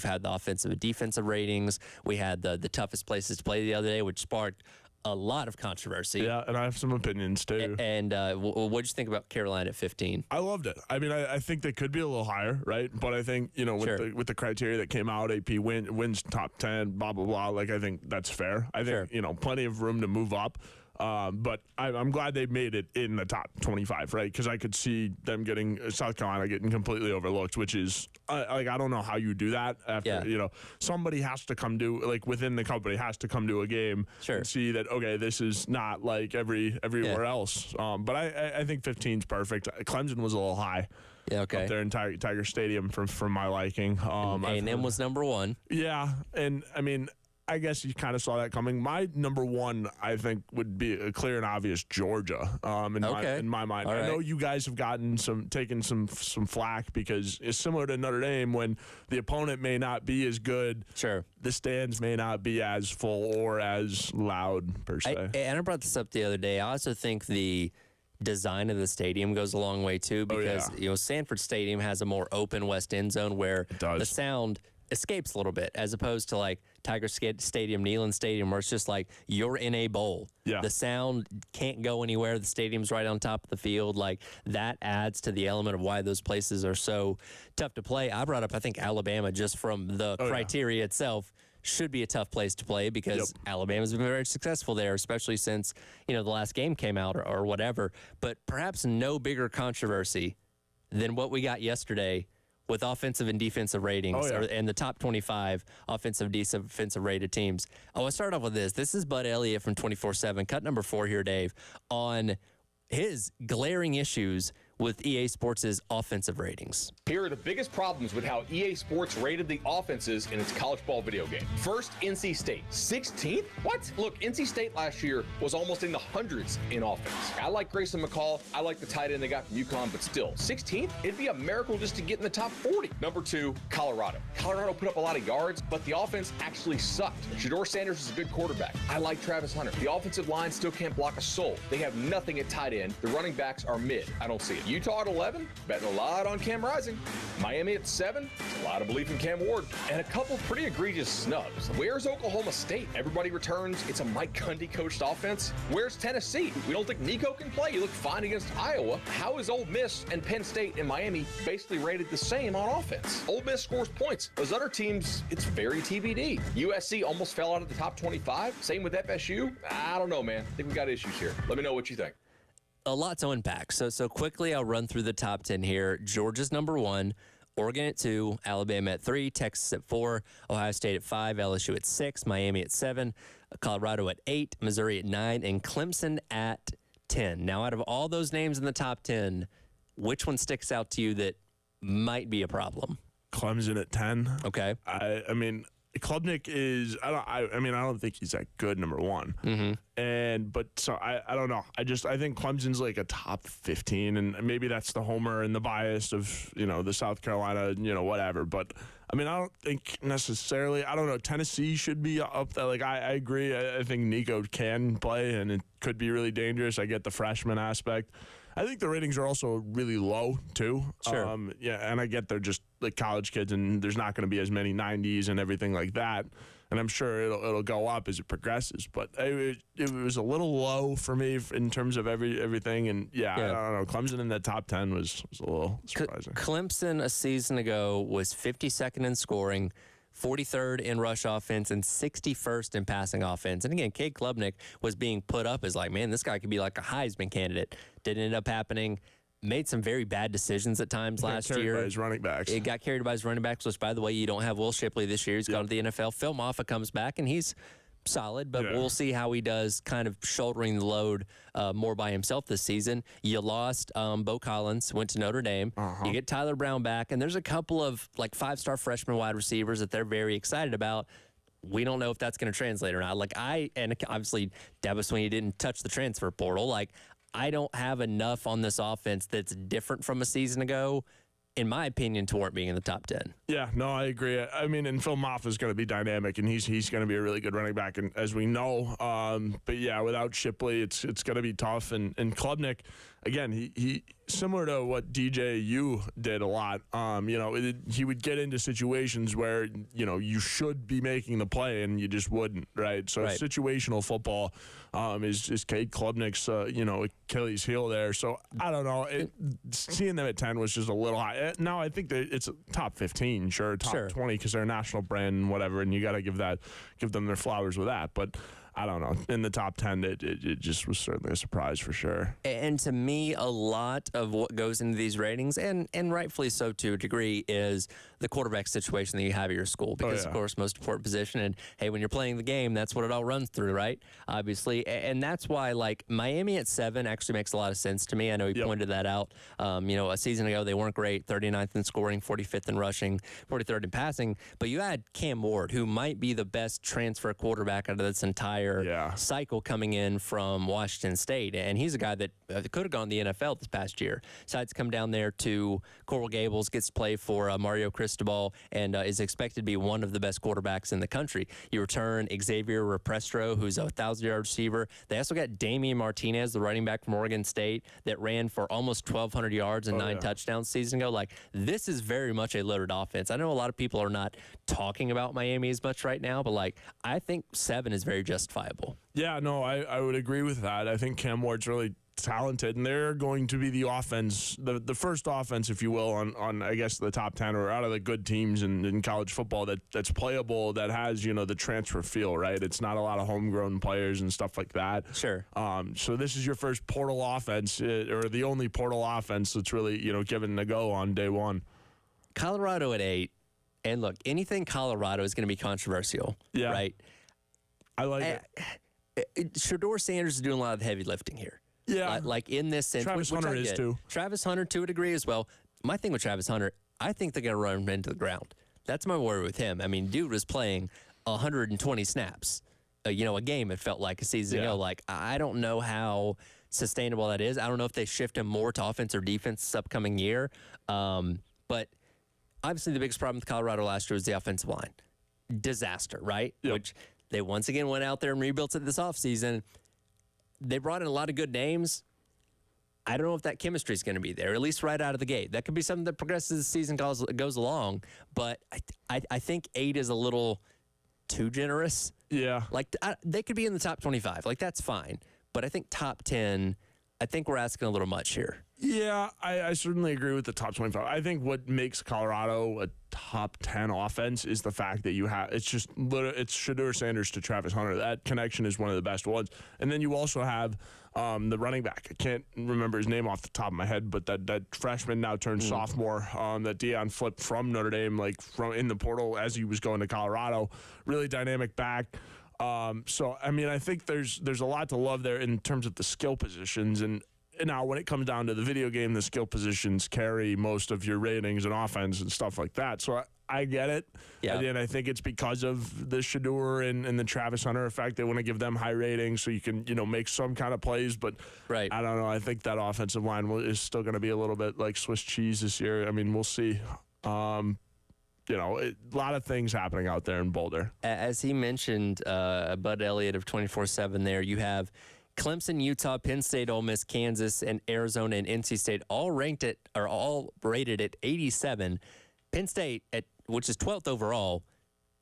had the offensive and defensive ratings. We had the toughest places to play the other day, which sparked a lot of controversy. Yeah, and I have some opinions too. And what'd you think about Carolina at 15? I loved it. I mean, I think they could be a little higher, right? But I think, Sure. with the criteria that came out, AP wins top 10, blah, blah, blah. Like, I think that's fair. I think, Sure. Plenty of room to move up. But I'm glad they made it in the top 25, right? Because I could see them South Carolina getting completely overlooked, which is, I don't know how you do that after, somebody has to come within the company has to come to a game Sure. and see that, okay, this is not like everywhere else. But I think 15 is perfect. Clemson was a little high. Yeah, okay. Up there in Tiger Stadium from my liking. A&M was number 1. Yeah, and I mean, I guess you kind of saw that coming. My number 1, I think, would be a clear and obvious Georgia. In my mind, All I know right. you guys have taken some flack, because it's similar to Notre Dame, when the opponent may not be as good. Sure. The stands may not be as full or as loud per se. And I brought this up the other day. I also think the design of the stadium goes a long way too, because Sanford Stadium has a more open west end zone where does. the sound escapes a little bit, as opposed to like Tiger Stadium, Neyland Stadium, where it's just like you're in a bowl. Yeah. The sound can't go anywhere. The stadium's right on top of the field. Like, that adds to the element of why those places are so tough to play. I brought up, I think, Alabama, just from the criteria itself, should be a tough place to play, because Alabama's been very successful there, especially since, the last game came out or whatever. But perhaps no bigger controversy than what we got yesterday with offensive and defensive ratings, and the top 25 offensive, defensive rated teams. I'll start off with this. This is Bud Elliott from 24/7, cut number 4 here, Dave, on his glaring issues with EA Sports' offensive ratings. Here are the biggest problems with how EA Sports rated the offenses in its college ball video game. First, NC State. 16th? What? Look, NC State last year was almost in the hundreds in offense. I like Grayson McCall. I like the tight end they got from UConn, but still, 16th? It'd be a miracle just to get in the top 40. Number 2, Colorado. Colorado put up a lot of yards, but the offense actually sucked. Shedeur Sanders is a good quarterback. I like Travis Hunter. The offensive line still can't block a soul. They have nothing at tight end. The running backs are mid. I don't see it. Utah at 11, betting a lot on Cam Rising. Miami at 7, a lot of belief in Cam Ward. And a couple pretty egregious snubs. Where's Oklahoma State? Everybody returns. It's a Mike Gundy coached offense. Where's Tennessee? We don't think Nico can play. You look fine against Iowa. How is Ole Miss and Penn State and Miami basically rated the same on offense? Ole Miss scores points. Those other teams, it's very TBD. USC almost fell out of the top 25. Same with FSU. I don't know, man. I think we got issues here. Let me know what you think. A lot to unpack. So quickly, I'll run through the top 10 here. Georgia's number 1, Oregon at 2, Alabama at 3, Texas at 4, Ohio State at 5, LSU at 6, Miami at 7, Colorado at 8, Missouri at 9, and Clemson at 10. Now, out of all those names in the top 10, which one sticks out to you that might be a problem? Clemson at 10. Okay. I mean, Klubnik is. I don't think he's that good. Number 1. I don't know. I think Clemson's like a top 15, and maybe that's the homer and the bias of the South Carolina whatever. But I mean, I don't think necessarily. I don't know. Tennessee should be up there. Like I agree. I think Nico can play, and it could be really dangerous. I get the freshman aspect. I think the ratings are also really low too. Sure. And I get they're just like college kids, and there's not going to be as many 90s and everything like that. And I'm sure it'll go up as it progresses. But it was a little low for me in terms of everything. And I don't know. Clemson in the top 10 was a little surprising. Clemson a season ago was 52nd in scoring, 43rd in rush offense, and 61st in passing offense. And again, Cade Klubnik was being put up as like, man, this guy could be like a Heisman candidate. Didn't end up happening. Made some very bad decisions at times last year. By his running backs. It got carried by his running backs, which, by the way, you don't have Will Shipley this year. He's gone to the NFL. Phil Maffa comes back, and he's solid, but we'll see how he does kind of shouldering the load more by himself this season. You lost Bo Collins, went to Notre Dame. You get Tyler Brown back, and there's a couple of like 5-star freshman wide receivers that they're very excited about. We don't know if that's going to translate or not. And obviously, Dabo Swinney didn't touch the transfer portal. I don't have enough on this offense that's different from a season ago, in my opinion, to warrant being in the top 10. Yeah, no, I agree. I mean, and Phil Maffa is going to be dynamic, and he's going to be a really good running back, and as we know. But yeah, without Shipley, it's going to be tough. And Klubnik, again, he similar to what DJU did a lot. He would get into situations where you should be making the play, and you just wouldn't, right? So situational football is Cade Klubnik's Achilles heel there. So I don't know. Seeing them at 10 was just a little high. Now I think that it's a top 15, top 20 because they're a national brand and whatever, and you got to give them their flowers with that. But I don't know. In the top 10, it just was certainly a surprise for sure. And to me, a lot of what goes into these ratings, and rightfully so to a degree, is the quarterback situation that you have at your school. Because, of course, most important position. And, hey, when you're playing the game, that's what it all runs through, right? Obviously. And that's why, Miami at 7 actually makes a lot of sense to me. I know you pointed that out. A season ago, they weren't great. 39th in scoring, 45th in rushing, 43rd in passing. But you had Cam Ward, who might be the best transfer quarterback out of this entire cycle coming in from Washington State. And he's a guy that could have gone to the NFL this past year. Decides to come down there to Coral Gables, gets to play for Mario Cristobal, and is expected to be one of the best quarterbacks in the country. You return Xavier Represtro, who's a 1,000-yard receiver. They also got Damian Martinez, the running back from Oregon State, that ran for almost 1,200 yards and 9 touchdowns season ago. This is very much a loaded offense. I know a lot of people are not talking about Miami as much right now, but I think 7 is very justifiable. Yeah, no, I would agree with that. I think Cam Ward's really talented, and they're going to be the offense, the first offense, if you will, on I guess the top 10 or out of the good teams in college football that's playable, that has the transfer feel, right? It's not a lot of homegrown players and stuff like that. Sure. So this is your first portal offense, or the only portal offense that's really given a go on day one. Colorado at 8, and look, anything Colorado is going to be controversial, right? I like it. Shedeur Sanders is doing a lot of the heavy lifting here. Yeah. In this sense. Travis Hunter is too. Travis Hunter to a degree as well. My thing with Travis Hunter, I think they're going to run him into the ground. That's my worry with him. I mean, dude was playing 120 snaps, a game, it felt like a season ago. I don't know how sustainable that is. I don't know if they shift him more to offense or defense this upcoming year. But obviously the biggest problem with Colorado last year was the offensive line. Disaster, right? Yep. Which they once again went out there and rebuilt it this offseason. They brought in a lot of good names. I don't know if that chemistry is going to be there, at least right out of the gate. That could be something that progresses as the season goes along. But I think 8 is a little too generous. Yeah. Like, they could be in the top 25. Like, that's fine. But I think top 10, I think we're asking a little much here. Yeah, I certainly agree with the top 25. I think what makes Colorado a top 10 offense is the fact that you have, it's Shedeur Sanders to Travis Hunter. That connection is one of the best ones. And then you also have the running back. I can't remember his name off the top of my head, but that freshman now turned sophomore that Deion flipped from Notre Dame, like from in the portal as he was going to Colorado. Really dynamic back. So, I mean, I think there's a lot to love there in terms of the skill positions. And now when it comes down to the video game, the skill positions carry most of your ratings and offense and stuff like that. So I get it. Yeah. And I think it's because of the Shedeur and the Travis Hunter effect. They want to give them high ratings so you can, make some kind of plays. But right. I don't know. I think that offensive line is still going to be a little bit like Swiss cheese this year. I mean, we'll see. A lot of things happening out there in Boulder. As he mentioned, Bud Elliott of 24/7 there, you have Clemson, Utah, Penn State, Ole Miss, Kansas, and Arizona and NC State all rated at 87. Penn State, which is 12th overall,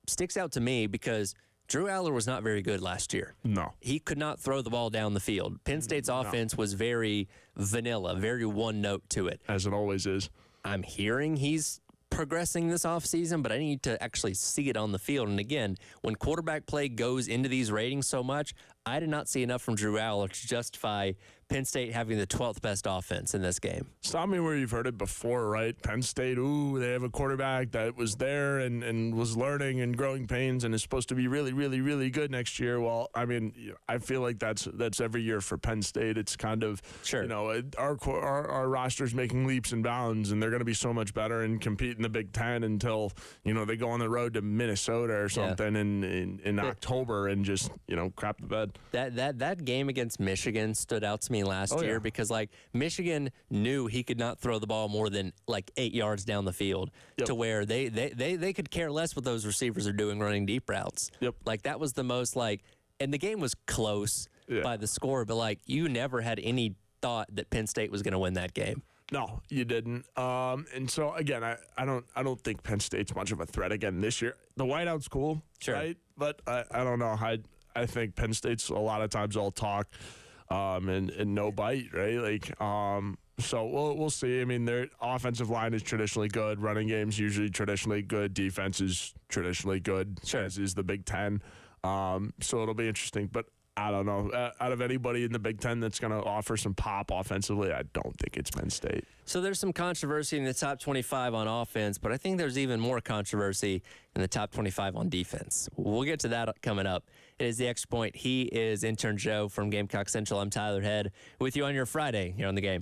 sticks out to me because Drew Aller was not very good last year. No. He could not throw the ball down the field. Penn State's offense was very vanilla, very one note to it. As it always is. I'm hearing he's progressing this offseason, but I need to actually see it on the field. And again, when quarterback play goes into these ratings so much, I did not see enough from Drew Aller to justify Penn State having the 12th best offense in this game. Stop me where you've heard it before, right? Penn State, they have a quarterback that was there and was learning and growing pains and is supposed to be really, really, really good next year. Well, I mean, I feel like that's every year for Penn State. It's kind of, sure. Our roster's making leaps and bounds, and they're going to be so much better and compete in the Big Ten until, they go on the road to Minnesota or something in October and just, crap the bed. That game against Michigan stood out to me last year because Michigan knew he could not throw the ball more than 8 yards down the field to where they could care less what those receivers are doing running deep routes. Yep. That was the most and the game was close by the score, but you never had any thought that Penn State was going to win that game. No, you didn't. And so again, I don't think Penn State's much of a threat again this year. The whiteout's cool, sure, right? But I don't know. I think Penn State's a lot of times all talk and no bite, right? So we'll see. I mean, their offensive line is traditionally good. Running game's usually traditionally good. Defense is traditionally good, sure, as is the Big Ten. So it'll be interesting. But I don't know. Out of anybody in the Big Ten that's going to offer some pop offensively, I don't think it's Penn State. So there's some controversy in the top 25 on offense, but I think there's even more controversy in the top 25 on defense. We'll get to that coming up. It is the Extra Point. He is intern Joe from Gamecock Central. I'm Tyler Head with you on your Friday here on The Game.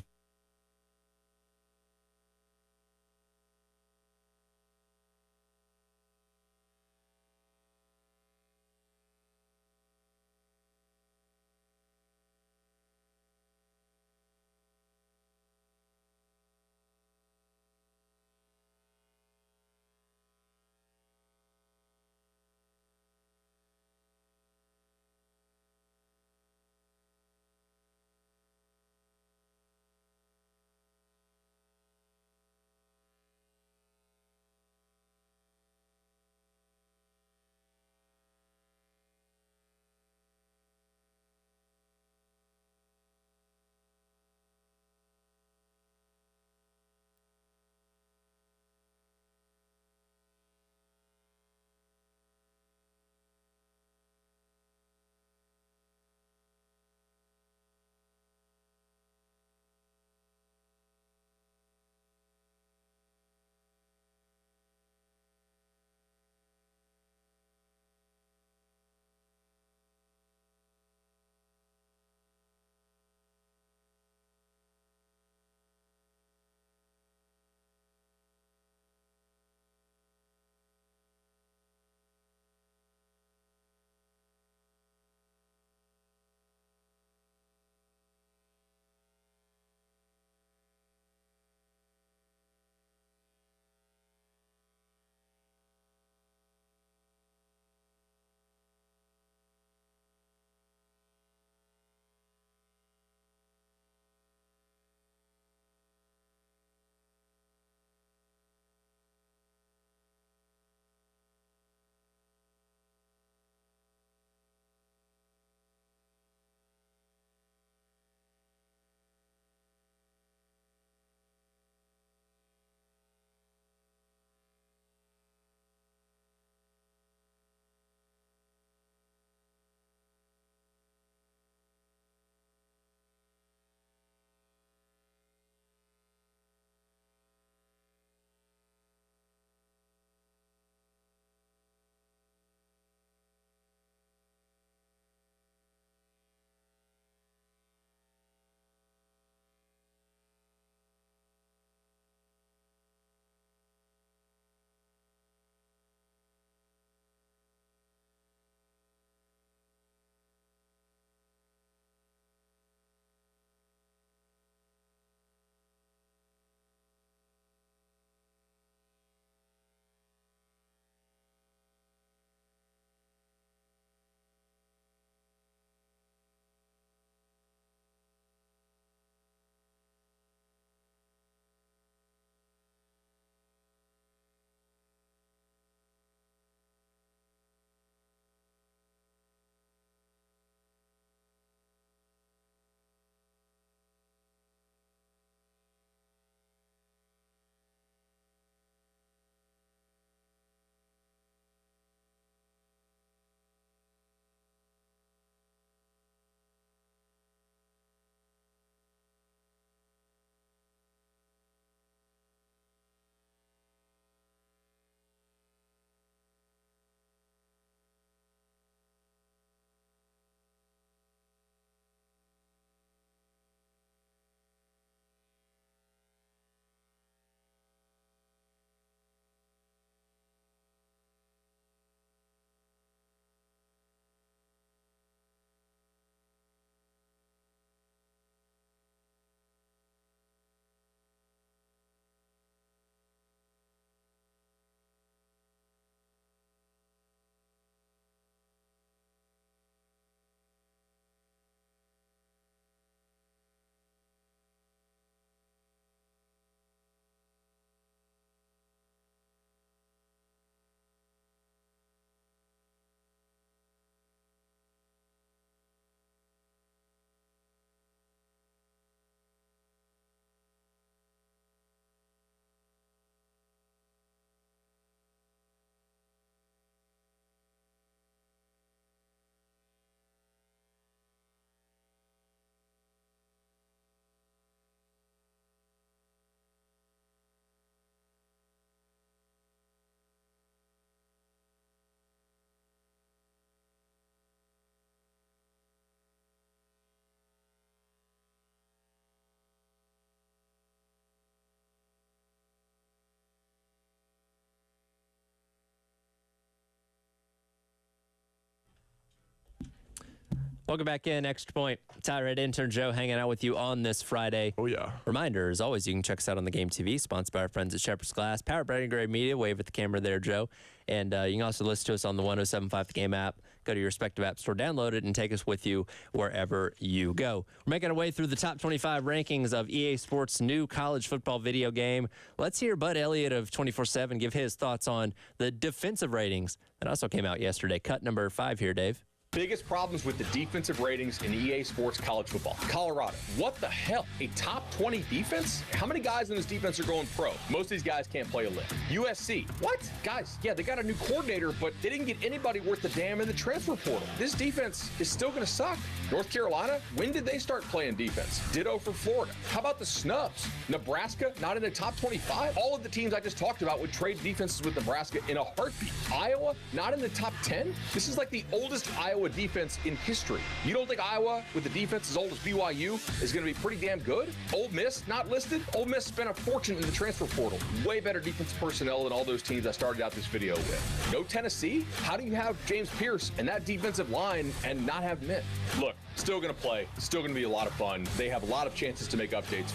Welcome back in. Extra Point. Tyrant intern Joe hanging out with you on this Friday. Oh, yeah. Reminder, as always, you can check us out on the Game TV, sponsored by our friends at Shepherd's Glass. Powered by Grade Media. Wave at the camera there, Joe. And you can also listen to us on the 107.5 The Game app. Go to your respective app store, download it, and take us with you wherever you go. We're making our way through the top 25 rankings of EA Sports' new college football video game. Let's hear Bud Elliott of 24/7 give his thoughts on the defensive ratings that also came out yesterday. Cut number 5 here, Dave. Biggest problems with the defensive ratings in EA Sports college football. Colorado, what the hell? A top 20 defense? How many guys in this defense are going pro? Most of these guys can't play a lick. USC, what? Guys, yeah, they got a new coordinator, but they didn't get anybody worth the damn in the transfer portal. This defense is still going to suck. North Carolina, when did they start playing defense? Ditto for Florida. How about the snubs? Nebraska, not in the top 25? All of the teams I just talked about would trade defenses with Nebraska in a heartbeat. Iowa, not in the top 10? This is like the oldest Iowa defense in history. You don't think Iowa, with the defense as old as BYU, is going to be pretty damn good? Ole Miss, not listed? Ole Miss spent a fortune in the transfer portal. Way better defensive personnel than all those teams I started out this video with. No Tennessee? How do you have James Pierce and that defensive line and not have men? Look, still going to play. Still going to be a lot of fun. They have a lot of chances to make updates.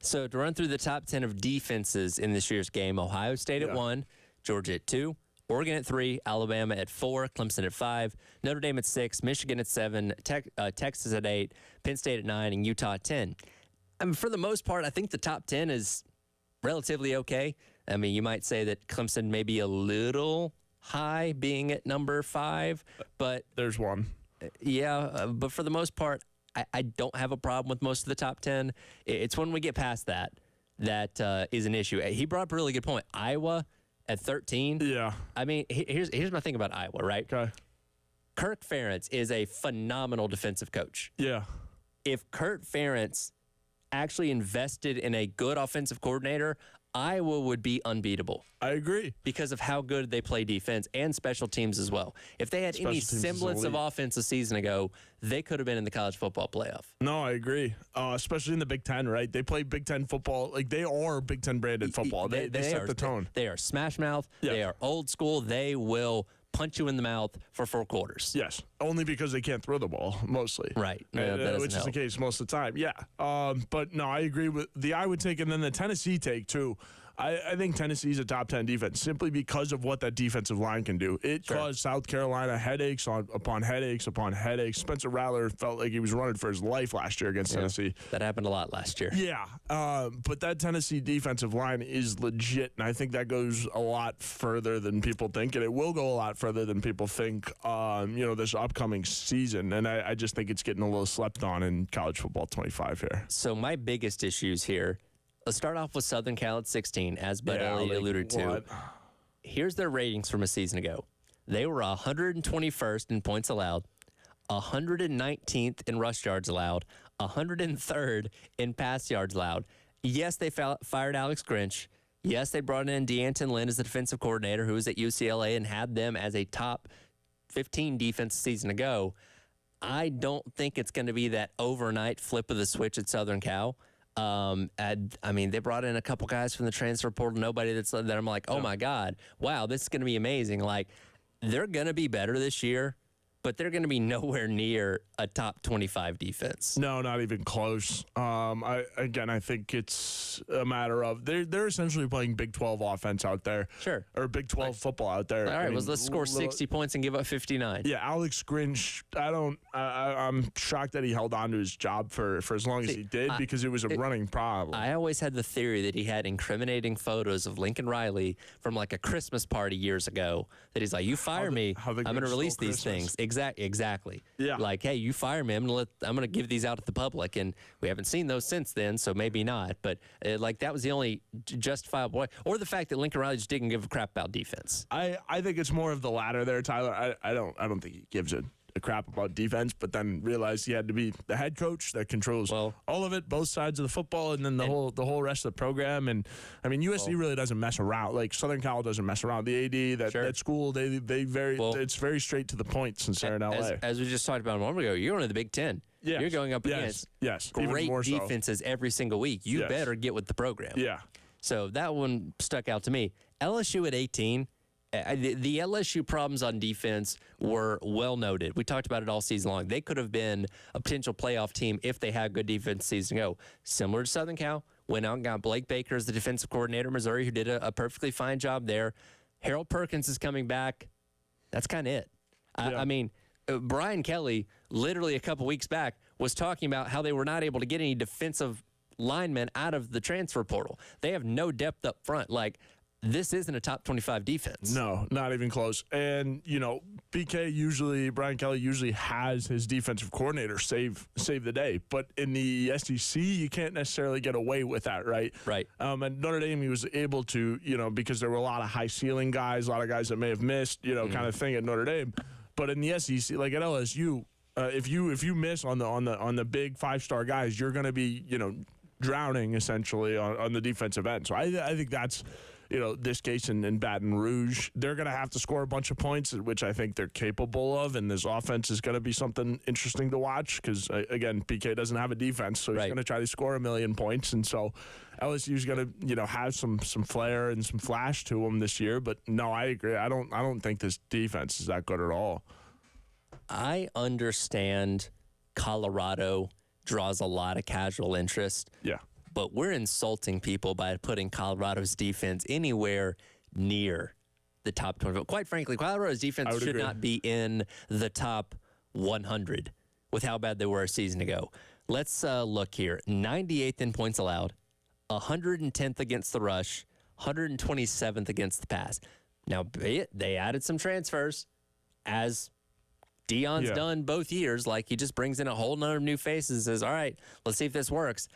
So to run through the top 10 of defenses in this year's game, Ohio State at 1, Georgia at 2, Oregon at 3, Alabama at 4, Clemson at 5, Notre Dame at 6, Michigan at 7, Texas at 8, Penn State at 9, and Utah at 10. I mean, for the most part, I think the top 10 is relatively okay. I mean, you might say that Clemson may be a little high being at number 5, but There's one. yeah, but for the most part, I don't have a problem with most of the top 10. It's when we get past that is an issue. He brought up a really good point. Iowa at 13. Yeah. I mean, here's my thing about Iowa, right? Okay. Kirk Ferentz is a phenomenal defensive coach. Yeah. If Kirk Ferentz actually invested in a good offensive coordinator, Iowa would be unbeatable I agree. because of how good they play defense and special teams as well. If they had Special any teams is semblance of elite. offense a season ago, they could have been in the college football playoff. No, I agree. Especially in the Big Ten, right? They play Big Ten football. Like, they are Big Ten branded football. They set the tone. They are smash mouth. Yeah. They are old school. They will punch you in the mouth for 4 quarters. Yes, only because they can't throw the ball, mostly. Right. Yeah, that doesn't which is help. the case most of the time. Yeah. But no, I agree with the Iowa take and then the Tennessee take, too. I think Tennessee's a top 10 defense simply because of what that defensive line can do. It caused South Carolina headaches upon headaches upon headaches. Spencer Rattler felt like he was running for his life last year against Tennessee. That happened a lot last year. Yeah, but that Tennessee defensive line is legit, and I think that goes a lot further than people think, and it will go a lot further than people think, this upcoming season, and I just think it's getting a little slept on in college football 25 here. So my biggest issues here, let's start off with Southern Cal at 16, as Bud Elliott alluded to. Here's their ratings from a season ago. They were 121st in points allowed, 119th in rush yards allowed, 103rd in pass yards allowed. Yes, they fired Alex Grinch. Yes, they brought in D'Anton Lynn as the defensive coordinator who was at UCLA and had them as a top 15 defense a season ago. I don't think it's going to be that overnight flip of the switch at Southern Cal. I mean, they brought in a couple guys from the transfer portal, nobody that I'm like, oh my God, wow, this is going to be amazing. Like, they're going to be better this year, but they're going to be nowhere near a top 25 defense. No, not even close. I think it's a matter of they're essentially playing Big 12 offense out there. Sure. Or Big 12 football out there. All right, let's score 60 points and give up 59. Yeah, Alex Grinch, I'm shocked that he held on to his job for as long as he did because it was a running problem. I always had the theory that he had incriminating photos of Lincoln Riley from like a Christmas party years ago that he's like, you fire me, I'm going to release these things. Exactly. Yeah. Like, hey, you fire me, I'm going to give these out at the public. And we haven't seen those since then, so maybe not. But that was the only justifiable way. Or the fact that Lincoln Riley just didn't give a crap about defense. I think it's more of the latter there, Tyler. I don't think he gives a crap about defense, but then realized he had to be the head coach that controls all of it, both sides of the football, and then the whole rest of the program. And I mean, USC really doesn't mess around. Like Southern Cal doesn't mess around. The AD that school, it's very straight to the point since they're in LA. As we just talked about a moment ago, you're going to the Big Ten. Yes. You're going up against great defenses every single week. You better get with the program. Yeah. So that one stuck out to me. LSU at 18 the LSU problems on defense were well noted. We talked about it all season long. They could have been a potential playoff team if they had good defense season ago. Similar to Southern Cal, went out and got Blake Baker as the defensive coordinator of Missouri, who did a perfectly fine job there. Harold Perkins is coming back. That's kind of it. I mean, Brian Kelly, literally a couple weeks back, was talking about how they were not able to get any defensive linemen out of the transfer portal. They have no depth up front. Like, this isn't a top 25 defense. No, not even close. And, you know, Brian Kelly usually has his defensive coordinator save the day. But in the SEC, you can't necessarily get away with that, right? Right. And Notre Dame, he was able to, you know, because there were a lot of high ceiling guys, a lot of guys that may have missed, you know, kind of thing at Notre Dame. But in the SEC, like at LSU, if you miss on the big 5-star guys, you're going to be, you know, drowning essentially on the defensive end. So I think that's, you know, this case in Baton Rouge, they're going to have to score a bunch of points, which I think they're capable of, and this offense is going to be something interesting to watch because, again, PK doesn't have a defense, so he's going to try to score a million points, and so LSU's going to, you know, have some flair and some flash to them this year. But no, I agree. I don't think this defense is that good at all. I understand Colorado draws a lot of casual interest. Yeah. But we're insulting people by putting Colorado's defense anywhere near the top 20. Quite frankly, Colorado's defense should not be in the top 100 with how bad they were a season ago. Let's look here. 98th in points allowed, 110th against the rush, 127th against the pass. Now, they added some transfers, as Deion's done both years. Like, he just brings in a whole nother new faces and says, all right, let's see if this works.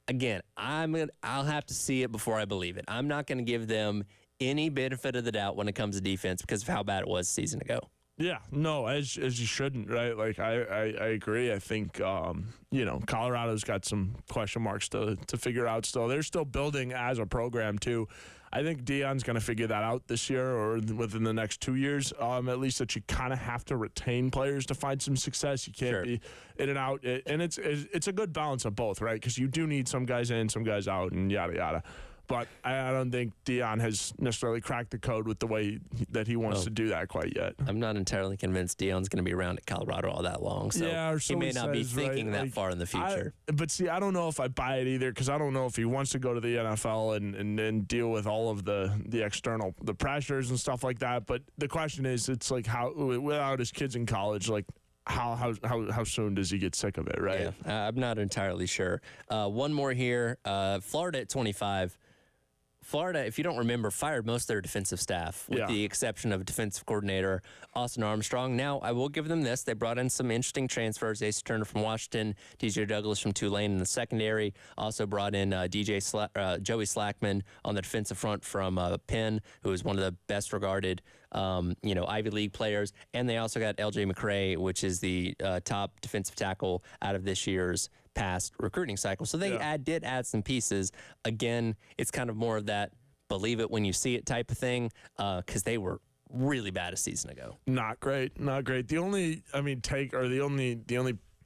Again, I'll have to see it before I believe it. I'm not going to give them any benefit of the doubt when it comes to defense because of how bad it was a season ago. Yeah, no, as you shouldn't, right? Like, I agree. I think, you know, Colorado's got some question marks to figure out still. They're still building as a program, too. I think Deion's going to figure that out this year or within the next 2 years, at least that you kind of have to retain players to find some success. You can't be in and out. And it's a good balance of both, right? Because you do need some guys in, some guys out, and yada, yada. But I don't think Deion has necessarily cracked the code with the way that he wants to do that quite yet. I'm not entirely convinced Deion's going to be around at Colorado all that long. So he may not be thinking that far in the future. But see, I don't know if I buy it either because I don't know if he wants to go to the NFL and deal with all of the external the pressures and stuff like that. But the question is, it's like how without his kids in college, like how soon does he get sick of it, right? Yeah, I'm not entirely sure. One more here. Florida at 25. Florida, if you don't remember, fired most of their defensive staff, with the exception of defensive coordinator Austin Armstrong. Now, I will give them this. They brought in some interesting transfers. Ace Turner from Washington, DJ Douglas from Tulane in the secondary. Also brought in Joey Slackman on the defensive front from Penn, who is one of the best regarded Ivy League players. And they also got LJ McCray, which is the top defensive tackle out of this year's past recruiting cycle. So they did add some pieces. Again, it's kind of more of that believe it when you see it type of thing because they were really bad a season ago. Not great. The only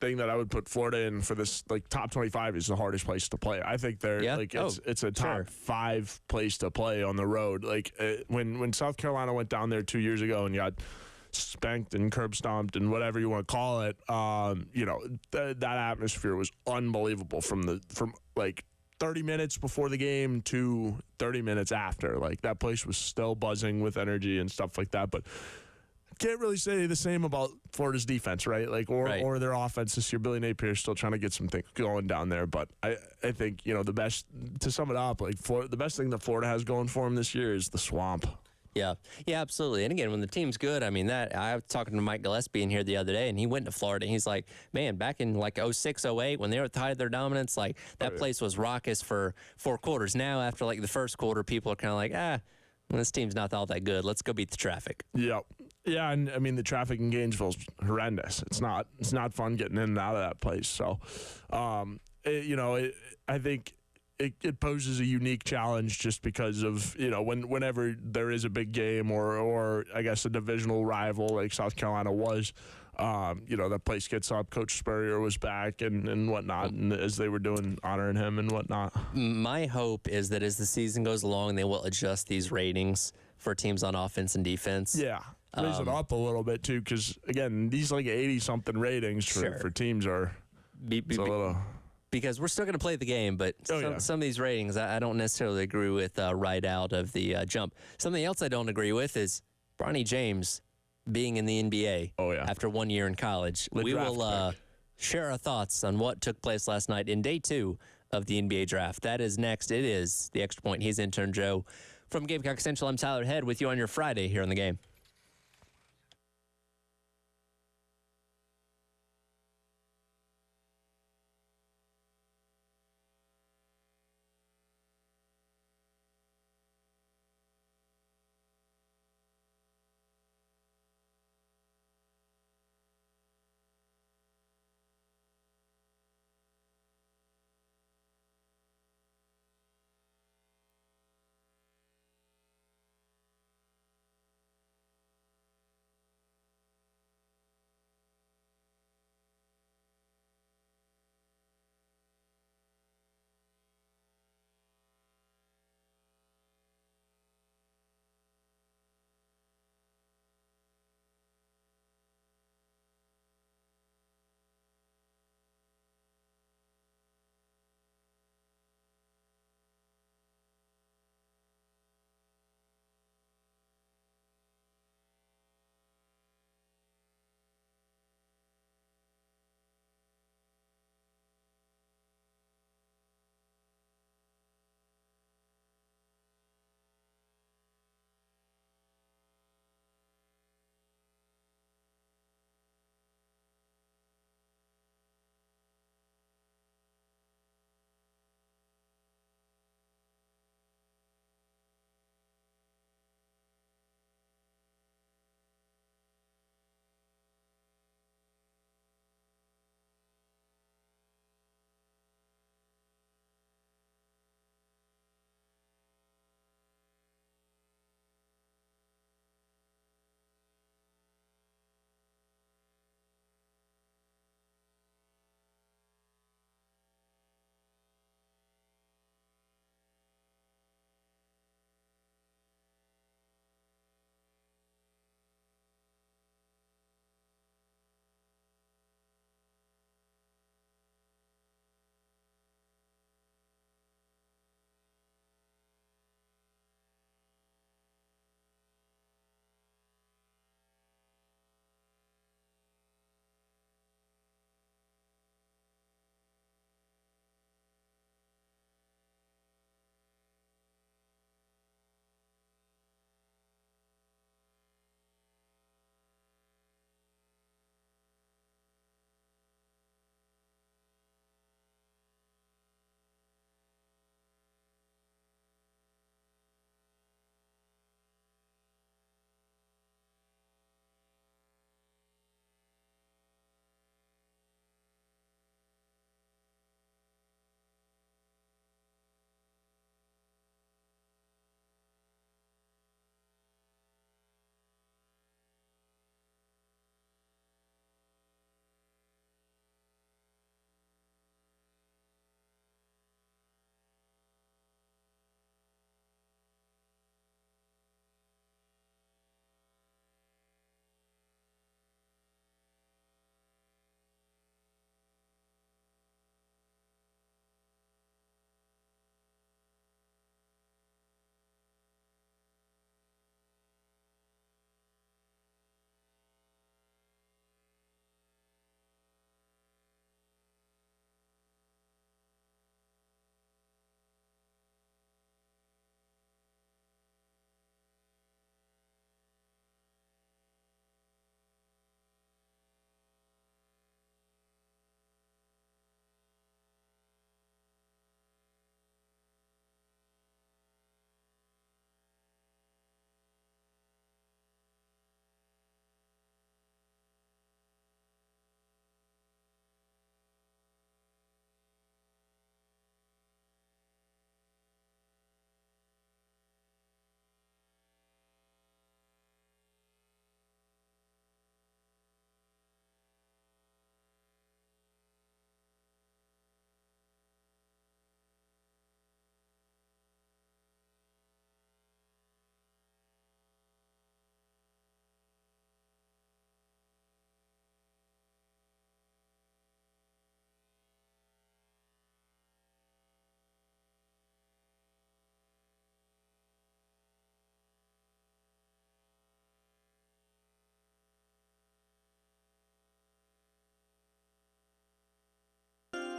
thing that I would put Florida in for this like top 25 is the hardest place to play. I think they're it's a top 5 place to play on the road. Like when South Carolina went down there 2 years ago and you got spanked and curb stomped and whatever you want to call it, that atmosphere was unbelievable from like 30 minutes before the game to 30 minutes after. Like, that place was still buzzing with energy and stuff like that. But can't really say the same about Florida's defense, right? Like, or their offense this year. Billy Napier is still trying to get some things going down there. But I think, the best, to sum it up, like the best thing that Florida has going for them this year is the swamp. Yeah, absolutely. And again, when the team's good, I mean, I was talking to Mike Gillespie in here the other day, and he went to Florida, and he's like, man, back in like 06, 08, when they were at the height of their dominance, like that place was raucous for 4 quarters. Now, after like the first quarter, people are kind of like, this team's not all that good. Let's go beat the traffic. Yep. Yeah, and I mean, the traffic in Gainesville's horrendous. It's not fun getting in and out of that place. So, I think it poses a unique challenge just because of, whenever there is a big game or I guess a divisional rival like South Carolina was, that place gets up. Coach Spurrier was back and whatnot, and as they were honoring him and whatnot. My hope is that as the season goes along, they will adjust these ratings for teams on offense and defense. Yeah, raise it up a little bit too, because again, these like 80-something ratings for teams are it's a little. Because we're still going to play the game, but some of these ratings, I don't necessarily agree with right out of the jump. Something else I don't agree with is Bronny James being in the NBA after 1 year in college. We will share our thoughts on what took place last night in day 2 of the NBA draft. That is next. It is the Extra Point. He's intern Joe from Gamecock Central. I'm Tyler Head with you on your Friday here on the game.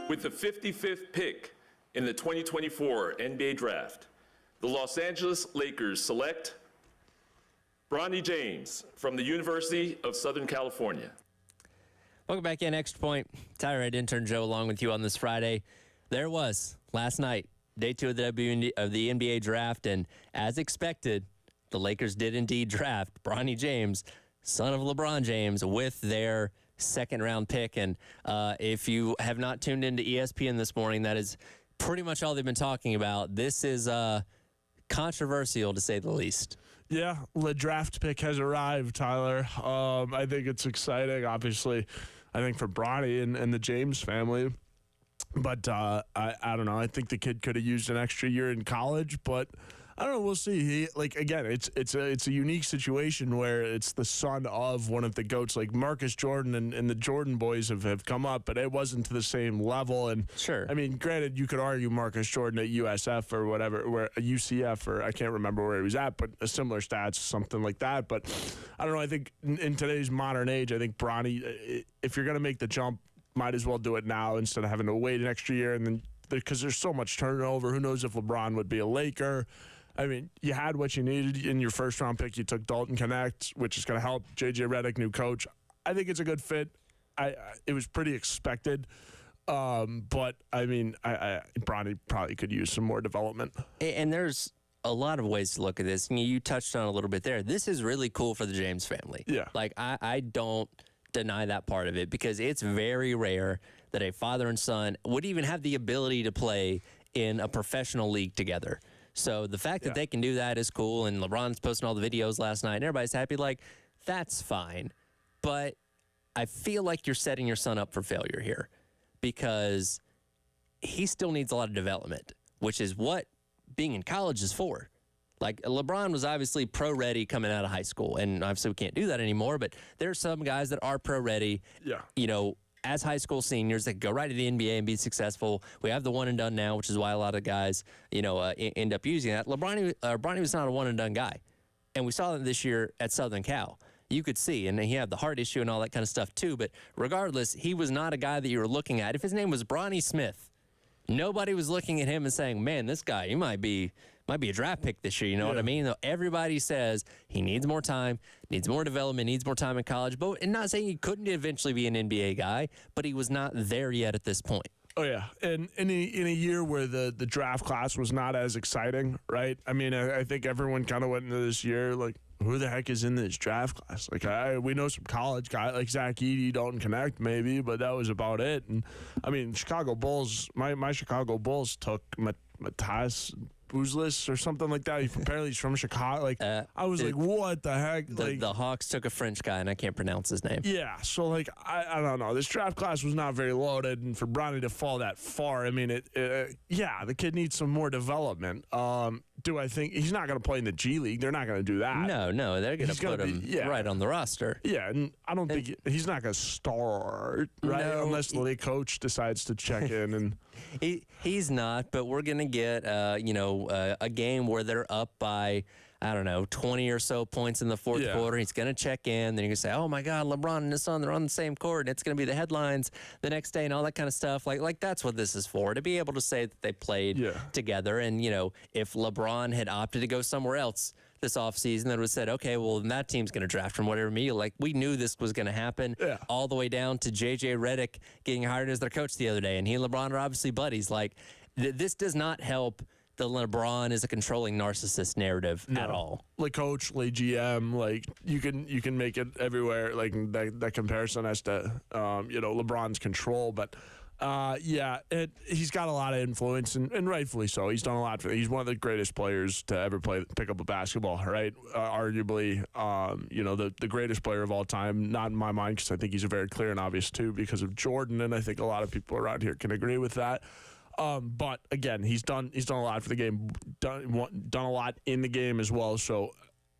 With the 55th pick in the 2024 NBA Draft, the Los Angeles Lakers select Bronny James from the University of Southern California. Welcome back in, Extra Point. Tyler-Ed intern Joe along with you on this Friday. There it was last night, day 2 of the NBA Draft, and as expected, the Lakers did indeed draft Bronny James, son of LeBron James, with their second-round pick. And if you have not tuned into ESPN this morning, that is pretty much all they've been talking about. This is controversial, to say the least. Yeah, the draft pick has arrived, Tyler. I think it's exciting, obviously, I think for Bronny and the James family. But I don't know. I think the kid could have used an extra year in college, but I don't know. We'll see. It's a unique situation where it's the son of one of the GOATs, like Marcus Jordan and the Jordan boys have come up, but it wasn't to the same level. And sure, I mean, granted, you could argue Marcus Jordan at USF or whatever, where UCF or I can't remember where he was at, but a similar stats, something like that. But I don't know. I think in today's modern age, I think Bronny, if you're gonna make the jump, might as well do it now instead of having to wait an extra year. And then because there's so much turnover, who knows if LeBron would be a Laker. I mean, you had what you needed in your first-round pick. You took Dalton Knecht, which is going to help. J.J. Redick, new coach. I think it's a good fit. It was pretty expected. But, I mean, Bronny probably could use some more development. And there's a lot of ways to look at this. You touched on it a little bit there. This is really cool for the James family. Yeah. Like, I don't deny that part of it because it's very rare that a father and son would even have the ability to play in a professional league together. So the fact that they can do that is cool, and LeBron's posting all the videos last night, and everybody's happy, like, that's fine. But I feel like you're setting your son up for failure here because he still needs a lot of development, which is what being in college is for. Like, LeBron was obviously pro-ready coming out of high school, and obviously we can't do that anymore, but there are some guys that are pro-ready, you know, as high school seniors that go right to the NBA and be successful. We have the one and done now, which is why a lot of guys, you know, end up using that. Bronny was not a one and done guy, and we saw that this year at Southern Cal. You could see, and he had the heart issue and all that kind of stuff too. But regardless, he was not a guy that you were looking at. If his name was Bronny Smith, nobody was looking at him and saying, "Man, this guy, he might be a draft pick this year." You know what I mean? Though everybody says he needs more time, needs more development, needs more time in college. But and not saying he couldn't eventually be an NBA guy, but he was not there yet at this point. Oh, yeah. And in a year where the draft class was not as exciting, right? I mean, I think everyone kind of went into this year like, who the heck is in this draft class? Like, we know some college guys like Zach Edey, Dalton Knecht maybe, but that was about it. And, I mean, Chicago Bulls, my Chicago Bulls took Matthias Boozlis or something like that. Apparently he's from Chicago. Like, I was like, what the heck? The Hawks took a French guy, and I can't pronounce his name. Yeah, so, like, I don't know. This draft class was not very loaded, and for Bronny to fall that far, I mean, the kid needs some more development. Do I think he's not going to play in the G League? They're not going to do that. No, they're going to put him right on the roster. Yeah, and I don't think he's not going to start, right? No, unless the coach decides to check in. And he's not, but we're going to get, a game where they're up by, I don't know, 20 or so points in the fourth quarter. He's going to check in. Then you're going to say, oh, my God, LeBron and his son, they're on the same court. And it's going to be the headlines the next day and all that kind of stuff. Like that's what this is for, to be able to say that they played together. And, you know, if LeBron had opted to go somewhere else this offseason, then would have said, okay, well, then that team's going to draft from whatever me. Like, we knew this was going to happen all the way down to J.J. Redick getting hired as their coach the other day. And he and LeBron are obviously buddies. Like, this does not help the LeBron is a controlling narcissist narrative at all. Like coach, like GM, like you can make it everywhere. Like that comparison as to LeBron's control, but he's got a lot of influence and rightfully so. He's done a lot for. He's one of the greatest players to ever pick up a basketball. Right, arguably, the greatest player of all time. Not in my mind because I think he's a very clear and obvious too because of Jordan, and I think a lot of people around here can agree with that. But again, he's done a lot for the game, done a lot in the game as well. So,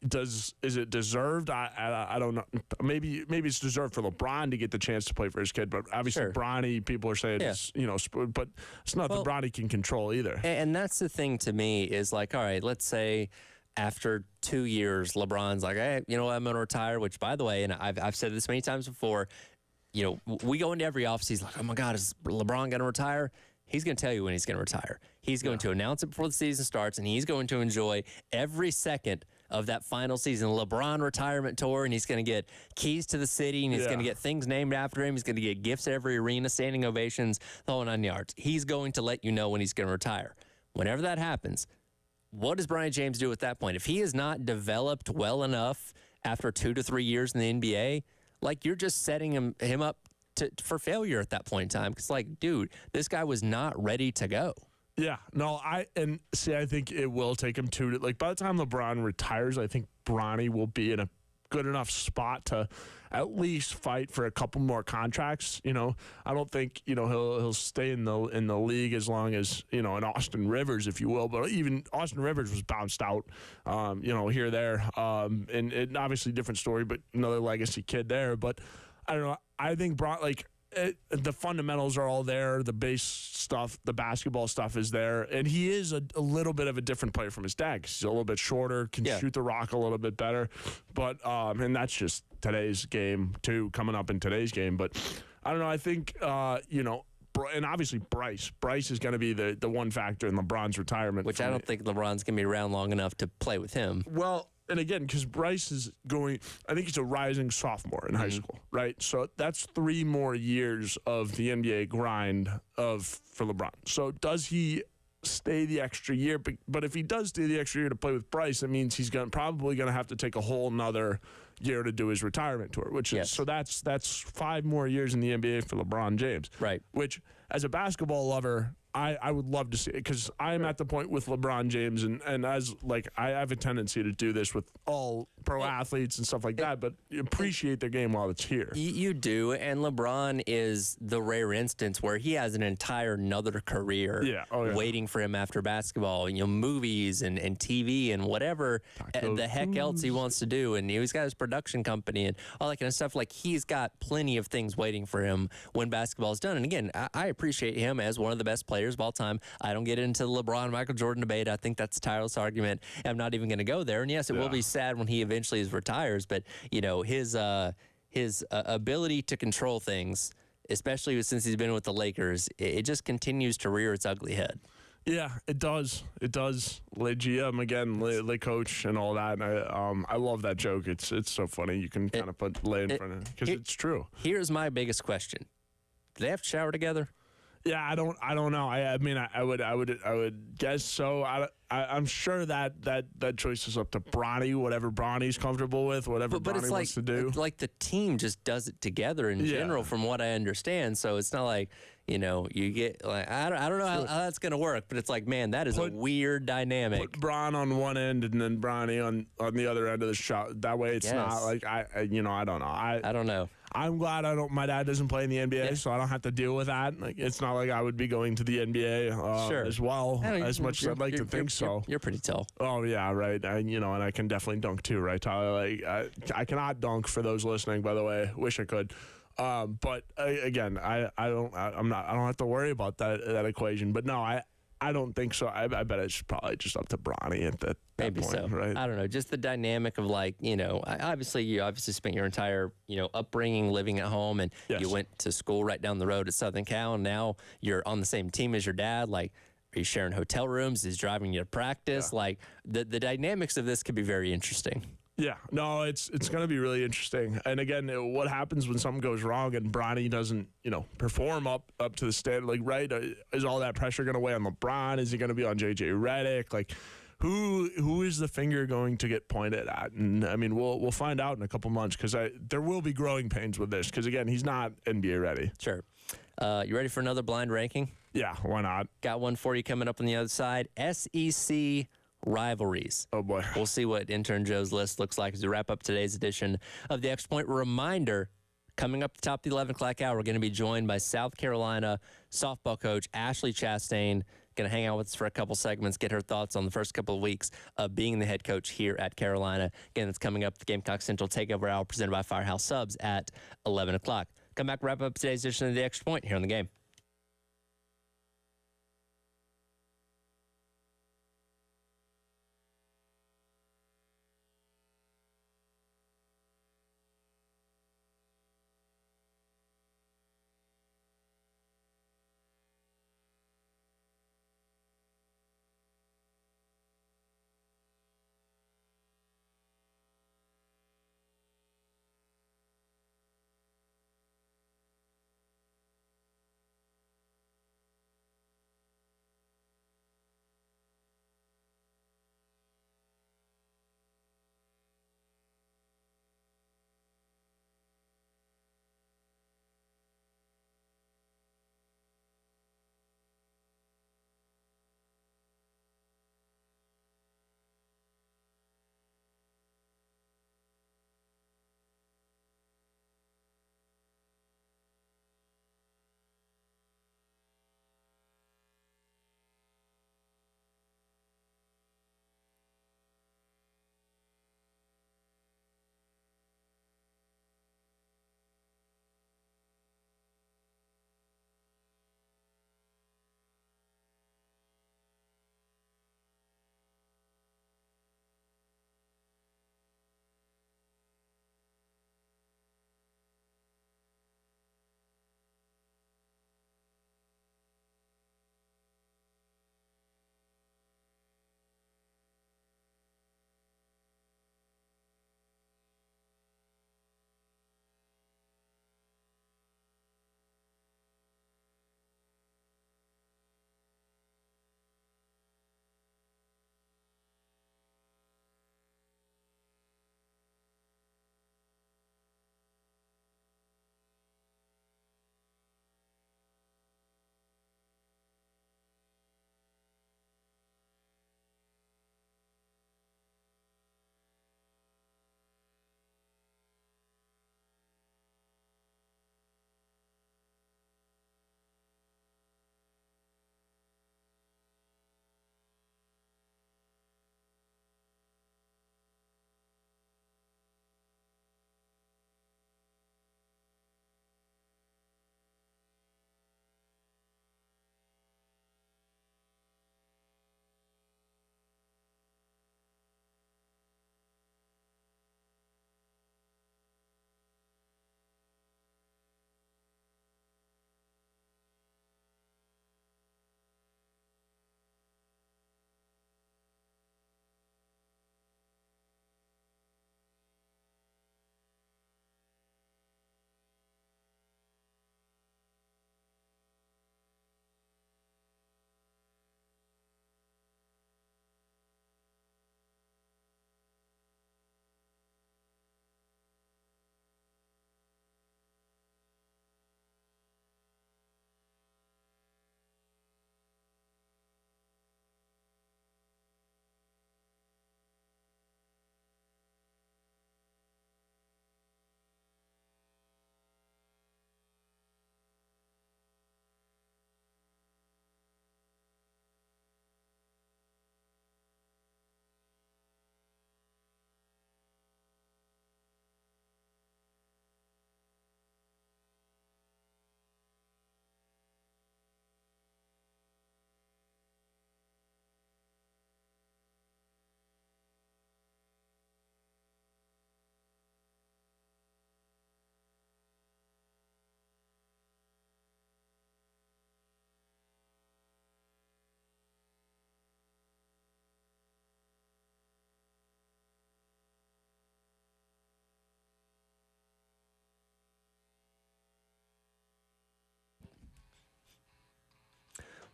is it deserved? I don't know. Maybe it's deserved for LeBron to get the chance to play for his kid, but obviously Bronny, people are saying but it's not that Bronny can control either. And that's the thing to me is like, all right, let's say after 2 years, LeBron's like, hey, I'm going to retire. Which, by the way, and I've said this many times before. we go into every offseason like, oh my God, is LeBron going to retire? He's going to tell you when he's going to retire. He's going to announce it before the season starts, and he's going to enjoy every second of that final season LeBron retirement tour, and he's going to get keys to the city, and he's going to get things named after him. He's going to get gifts at every arena, standing ovations, the whole 9 yards. He's going to let you know when he's going to retire. Whenever that happens, what does Bronny James do at that point? If he is not developed well enough after 2 to 3 years in the NBA, like, you're just setting him up for failure at that point in time. Because, like, dude, this guy was not ready to go. Yeah, no, I think it will take him by the time LeBron retires, I think Bronny will be in a good enough spot to at least fight for a couple more contracts. I don't think, he'll stay in the league as long as, an Austin Rivers, if you will, but even Austin Rivers was bounced out, here, there. And obviously different story, but another legacy kid there. But I don't know. I think the fundamentals are all there. The base stuff, the basketball stuff is there. And he is a little bit of a different player from his dad. He's a little bit shorter, can shoot the rock a little bit better. But, and that's just today's game, too, coming up in today's game. But I don't know. I think, and obviously Bryce. Bryce is going to be the one factor in LeBron's retirement. Which I don't think LeBron's going to be around long enough to play with him. Well, and again, because Bryce is I think he's a rising sophomore in high school, right? So that's 3 more years of the NBA grind for LeBron. So does he stay the extra year? But if he does stay the extra year to play with Bryce, that means he's probably going to have to take a whole nother year to do his retirement tour, which is so that's 5 more years in the NBA for LeBron James. Right. Which, as a basketball lover, I would love to see it, because I am at the point with LeBron James, and as I have a tendency to do this with all pro athletes and stuff like that, but appreciate their game while it's here. You do, and LeBron is the rare instance where he has an entire another career waiting for him after basketball, movies and TV and whatever the heck else he wants to do, and he's got his production company and all that kind of stuff. Like, he's got plenty of things waiting for him when basketball is done. And again, I appreciate him as one of the best players of all time. I don't get into the LeBron Michael Jordan debate. I think that's a tireless argument. I'm not even going to go there. And yes, it will be sad when he eventually retires, but his ability to control things, especially since he's been with the Lakers, it just continues to rear its ugly head. Yeah, it does. It does. Le GM again, le coach, and all that. And I love that joke. It's so funny. You can kind of put Le in front of it because it's true. Here's my biggest question: do they have to shower together? Yeah, I don't know. I mean, I would guess so. I'm sure that choice is up to Bronny, whatever Bronny's comfortable with, whatever Bronny wants to do. Like, the team just does it together in general, from what I understand. So it's not like, you get like, I don't know how that's gonna work, but it's like, man, that is a weird dynamic. Put Bron on one end and then Bronny on the other end of the shot. That way, it's not like I don't know. I don't know. I'm glad my dad doesn't play in the NBA, so I don't have to deal with that. Like, it's not like I would be going to the NBA as well, as much as I'd like to think so. You're pretty tall. Oh yeah, right. And I can definitely dunk too, right, Tyler? Like, I cannot dunk, for those listening, by the way. Wish I could. But again, I don't have to worry about that equation. But no, I don't think so. I bet it's probably just up to Bronny at that Maybe point, so. Right? I don't know. Just the dynamic of, like, you obviously spent your entire, upbringing living at home, and you went to school right down the road at Southern Cal, and now you're on the same team as your dad. Like, are you sharing hotel rooms? Is driving you to practice? Yeah. Like, the dynamics of this could be very interesting. Yeah, no, it's going to be really interesting. And again, what happens when something goes wrong and Bronny doesn't, perform up to the standard? Like, right, is all that pressure going to weigh on LeBron? Is it going to be on JJ Redick? Like, who is the finger going to get pointed at? And I mean, we'll find out in a couple months, because there will be growing pains with this, because again, he's not NBA ready. Sure. You ready for another blind ranking? Yeah, why not? Got one for you coming up on the other side. SEC rivalries. Oh boy. We'll see what Intern Joe's list looks like as we wrap up today's edition of the Extra Point. Reminder, coming up the top of the 11 o'clock hour, we're going to be joined by South Carolina softball coach Ashley Chastain. Going to hang out with us for a couple segments, get her thoughts on the first couple of weeks of being the head coach here at Carolina. Again, it's coming up, the Gamecock Central Takeover Hour presented by Firehouse Subs at 11 o'clock. Come back, wrap up today's edition of the Extra Point here on the Game.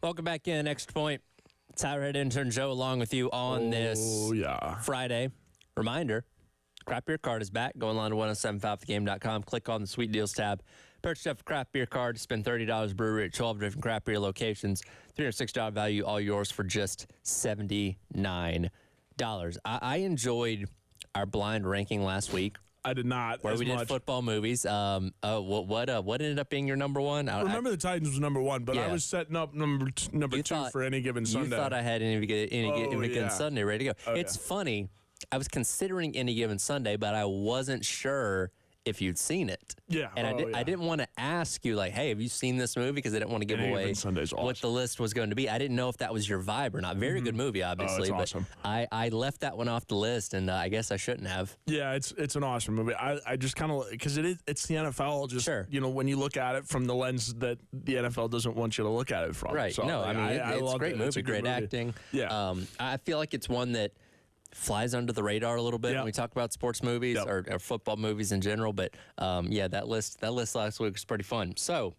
Welcome back in. Extra Point. Tirehead intern Joe along with you on this Friday. Reminder, Craft Beer Card is back. Go online to 1075thegame.com. Click on the Sweet Deals tab. Purchase a craft beer card. Spend $30 brewery at 12 different craft beer locations. $360 value, all yours for just $79. I enjoyed our blind ranking last week. I did not. Where we did football movies. What ended up being your number one? I remember the Titans was number one, but I was setting up number two for any given Sunday. You thought I had any given Sunday ready to go. It's funny. I was considering any given Sunday, but I wasn't sure if you'd seen it. Yeah. And I didn't want to ask you, like, hey, have you seen this movie? Because I didn't want to give away what the list was going to be. I didn't know if that was your vibe or not. Very good movie, obviously. But awesome. I left that one off the list, and I guess I shouldn't have. Yeah, it's an awesome movie. I just kind of, because it's the NFL. Just, when you look at it from the lens that the NFL doesn't want you to look at it from. Right. So, no, I mean, it's a great movie, great acting. Yeah. I feel like it's one that flies under the radar a little bit when we talk about sports movies or football movies in general. But that list last week was pretty fun. So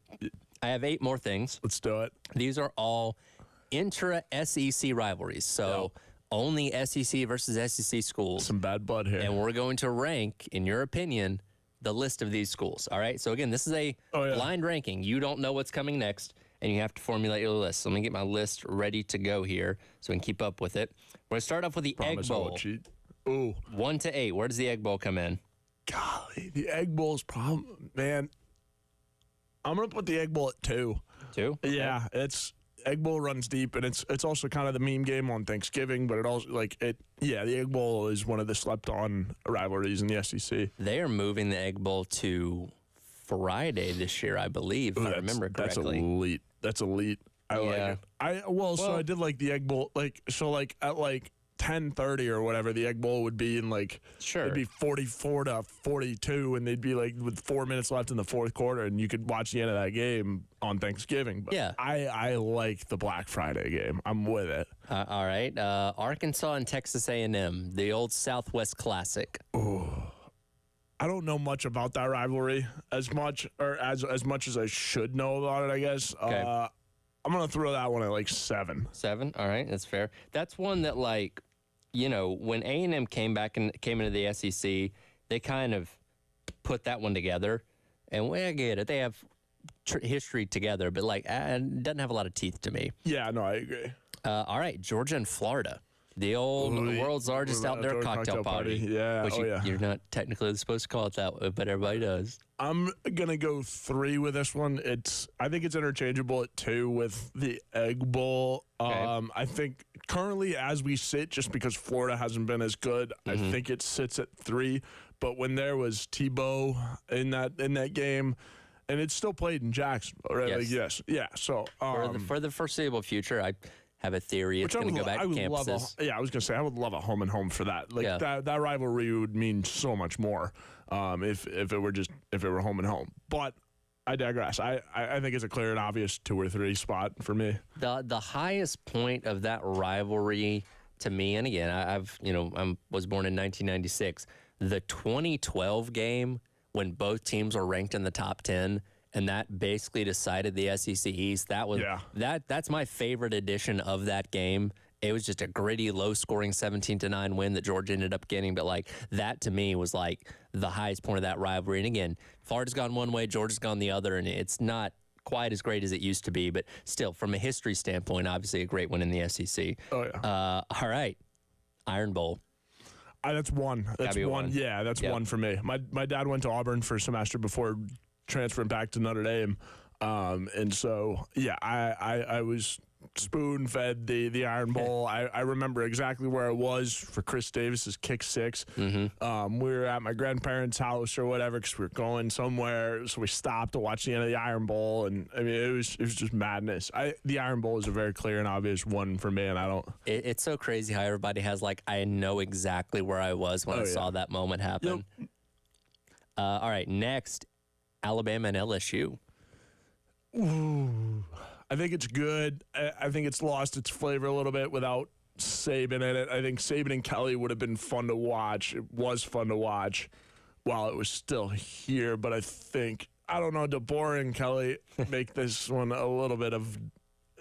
I have 8 more things. Let's do it. These are all intra-SEC rivalries. So only SEC versus SEC schools. Some bad blood here. And we're going to rank, in your opinion, the list of these schools. All right. So again, this is a blind ranking. You don't know what's coming next, and you have to formulate your list. So let me get my list ready to go here so we can keep up with it. We're going to start off with the Egg Bowl. Ooh. 1 to 8. Where does the Egg Bowl come in? Golly, the Egg Bowl's problem, man. I'm going to put the Egg Bowl at 2. 2? Yeah, it's Egg Bowl runs deep, and it's also kind of the meme game on Thanksgiving, but it also, the Egg Bowl is one of the slept-on rivalries in the SEC. They are moving the Egg Bowl to Friday this year, I believe, if I remember correctly. That's elite. I like it. So I did like the Egg Bowl, at 10:30 or whatever, the Egg Bowl would be in it'd be 44 to 42, and they'd be with 4 minutes left in the fourth quarter, and you could watch the end of that game on Thanksgiving. But I like the Black Friday game. I'm with it. All right, Arkansas and Texas A&M, the old Southwest Classic. Oh. I don't know much about that rivalry as much as I should know about it, I guess. Okay. I'm going to throw that one at 7. 7? All right, that's fair. That's one that, when A&M came into the SEC, they kind of put that one together. And I get it. They have history together, but, it doesn't have a lot of teeth to me. Yeah, no, I agree. All right, Georgia and Florida. The old world's largest outdoor cocktail party. Yeah. Which you're not technically supposed to call it that way, but everybody does. I'm going to go 3 with this one. I think it's interchangeable at 2 with the Egg Bowl. Okay. I think currently as we sit, just because Florida hasn't been as good, I think it sits at 3. But when there was Tebow in that game, and it's still played in Jacksonville, right? Yes. Yeah. So for the foreseeable future, I have a theory it's going to go back to campuses. I was going to say, I would love a home and home for that. That rivalry would mean so much more if it were home and home. But I digress. I think it's a clear and obvious 2 or 3 spot for me. The highest point of that rivalry to me, and again, I was born in 1996. The 2012 game when both teams were ranked in the top 10. And that basically decided the SEC East. That's my favorite edition of that game. It was just a gritty, low-scoring 17-9 win that Georgia ended up getting. But that to me was the highest point of that rivalry. And again, Florida's gone one way, Georgia's gone the other, and it's not quite as great as it used to be. But still, from a history standpoint, obviously a great one in the SEC. Oh yeah. All right, Iron Bowl. That's 1. That's 1. Yeah, that's 1 for me. My dad went to Auburn for a semester before transferring back to Notre Dame, and so I was spoon-fed the Iron Bowl. I remember exactly where I was for Chris Davis's kick 6. We were at my grandparents' house or whatever because we were going somewhere, so we stopped to watch the end of the Iron Bowl, and I mean it was just madness. The Iron Bowl is a very clear and obvious one for me, and I don't. It's so crazy how everybody has I know exactly where I was when I saw that moment happen. Yep. All right, next. Alabama and LSU. Ooh, I think it's good. I think it's lost its flavor a little bit without Saban in it. I think Saban and Kelly would have been fun to watch. It was fun to watch while it was still here, but I don't know, DeBoer and Kelly make this one a little bit of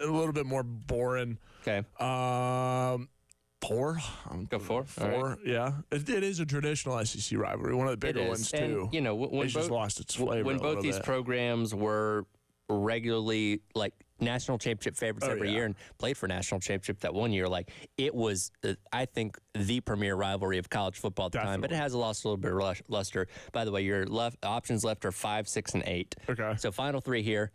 a little bit more boring. Okay. 4. Go 4. 4. Right. Yeah, it is a traditional SEC rivalry, one of the bigger ones too. And, when it's just lost its flavor. When both these programs were regularly like national championship favorites every year and played for national championship that one year, like it was, I think, the premier rivalry of college football at the time. But it has lost a little bit of luster. By the way, your options left are 5, 6, and 8. Okay. So final 3 here.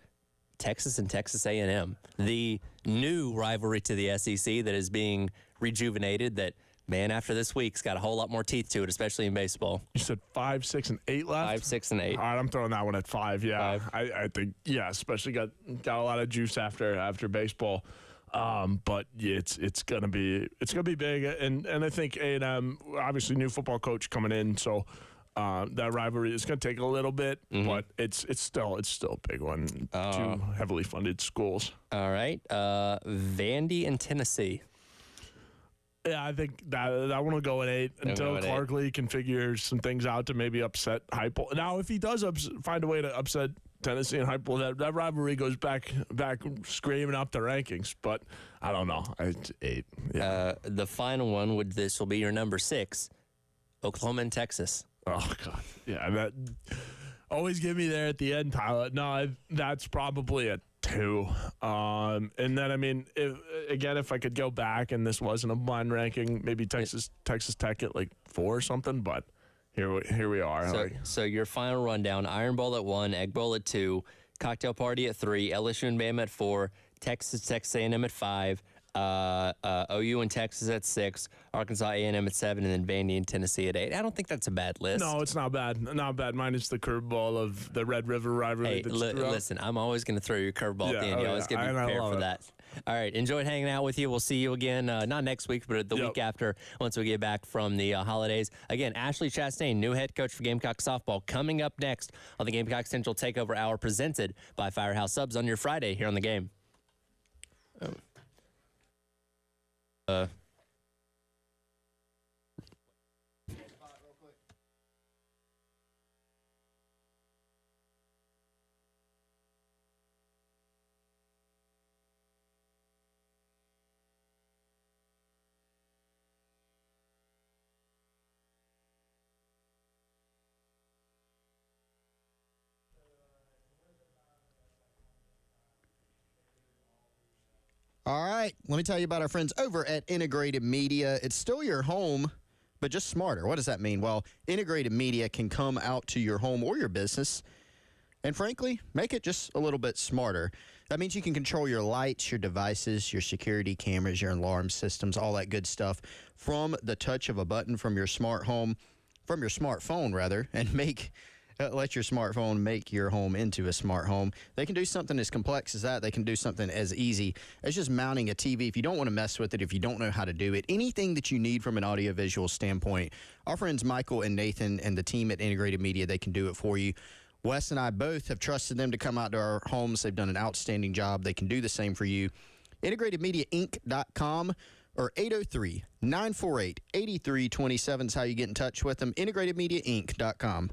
Texas and Texas A&M, the new rivalry to the SEC that is being rejuvenated. That, man, after this week's got a whole lot more teeth to it, especially in baseball. You said 5, 6, and 8 left? 5, 6, and 8. All right, I'm throwing that one at 5. Yeah, 5. I think especially got a lot of juice after baseball. But yeah, it's gonna be big, and I think A&M, obviously new football coach coming in, so. That rivalry is going to take a little bit, but it's still a big one. 2 heavily funded schools. All right, Vandy and Tennessee. Yeah, I think that one will go at 8 until Clark Lee can figure some things out to maybe upset Heupel. Now, if he does find a way to upset Tennessee and Heupel, that rivalry goes back screaming up the rankings. But I don't know. It's 8. Yeah. The final one this will be your number 6, Oklahoma and Texas. Oh, God. Yeah, that always get me there at the end, Tyler. No, that's probably a 2. And then, I mean, if I could go back and this wasn't a blind ranking, maybe Texas Tech at like 4 or something, but here we are. So your final rundown, Iron Bowl at 1, Egg Bowl at 2, Cocktail Party at 3, LSU and Bama at 4, Texas A&M at 5, OU and Texas at 6, Arkansas A&M at 7, and then Vandy and Tennessee at 8. I don't think that's a bad list. No, it's not bad. Not bad. Minus the curveball of the Red River rivalry. Hey, listen, I'm always going to throw you a curveball at the end. You always get to be prepared for that. All right, enjoyed hanging out with you. We'll see you again, not next week, but the week after, once we get back from the holidays. Again, Ashley Chastain, new head coach for Gamecock softball, coming up next on the Gamecock Central Takeover Hour, presented by Firehouse Subs on your Friday here on the game. All right, let me tell you about our friends over at Integrated Media. It's still your home, but just smarter. What does that mean? Well, Integrated Media can come out to your home or your business and, frankly, make it just a little bit smarter. That means you can control your lights, your devices, your security cameras, your alarm systems, all that good stuff from the touch of a button from your smartphone, and let your smartphone make your home into a smart home. They can do something as complex as that. They can do something as easy as just mounting a TV. If you don't want to mess with it, if you don't know how to do it, anything that you need from an audiovisual standpoint, our friends Michael and Nathan and the team at Integrated Media, they can do it for you. Wes and I both have trusted them to come out to our homes. They've done an outstanding job. They can do the same for you. IntegratedMediaInc.com or 803-948-8327 is how you get in touch with them. IntegratedMediaInc.com.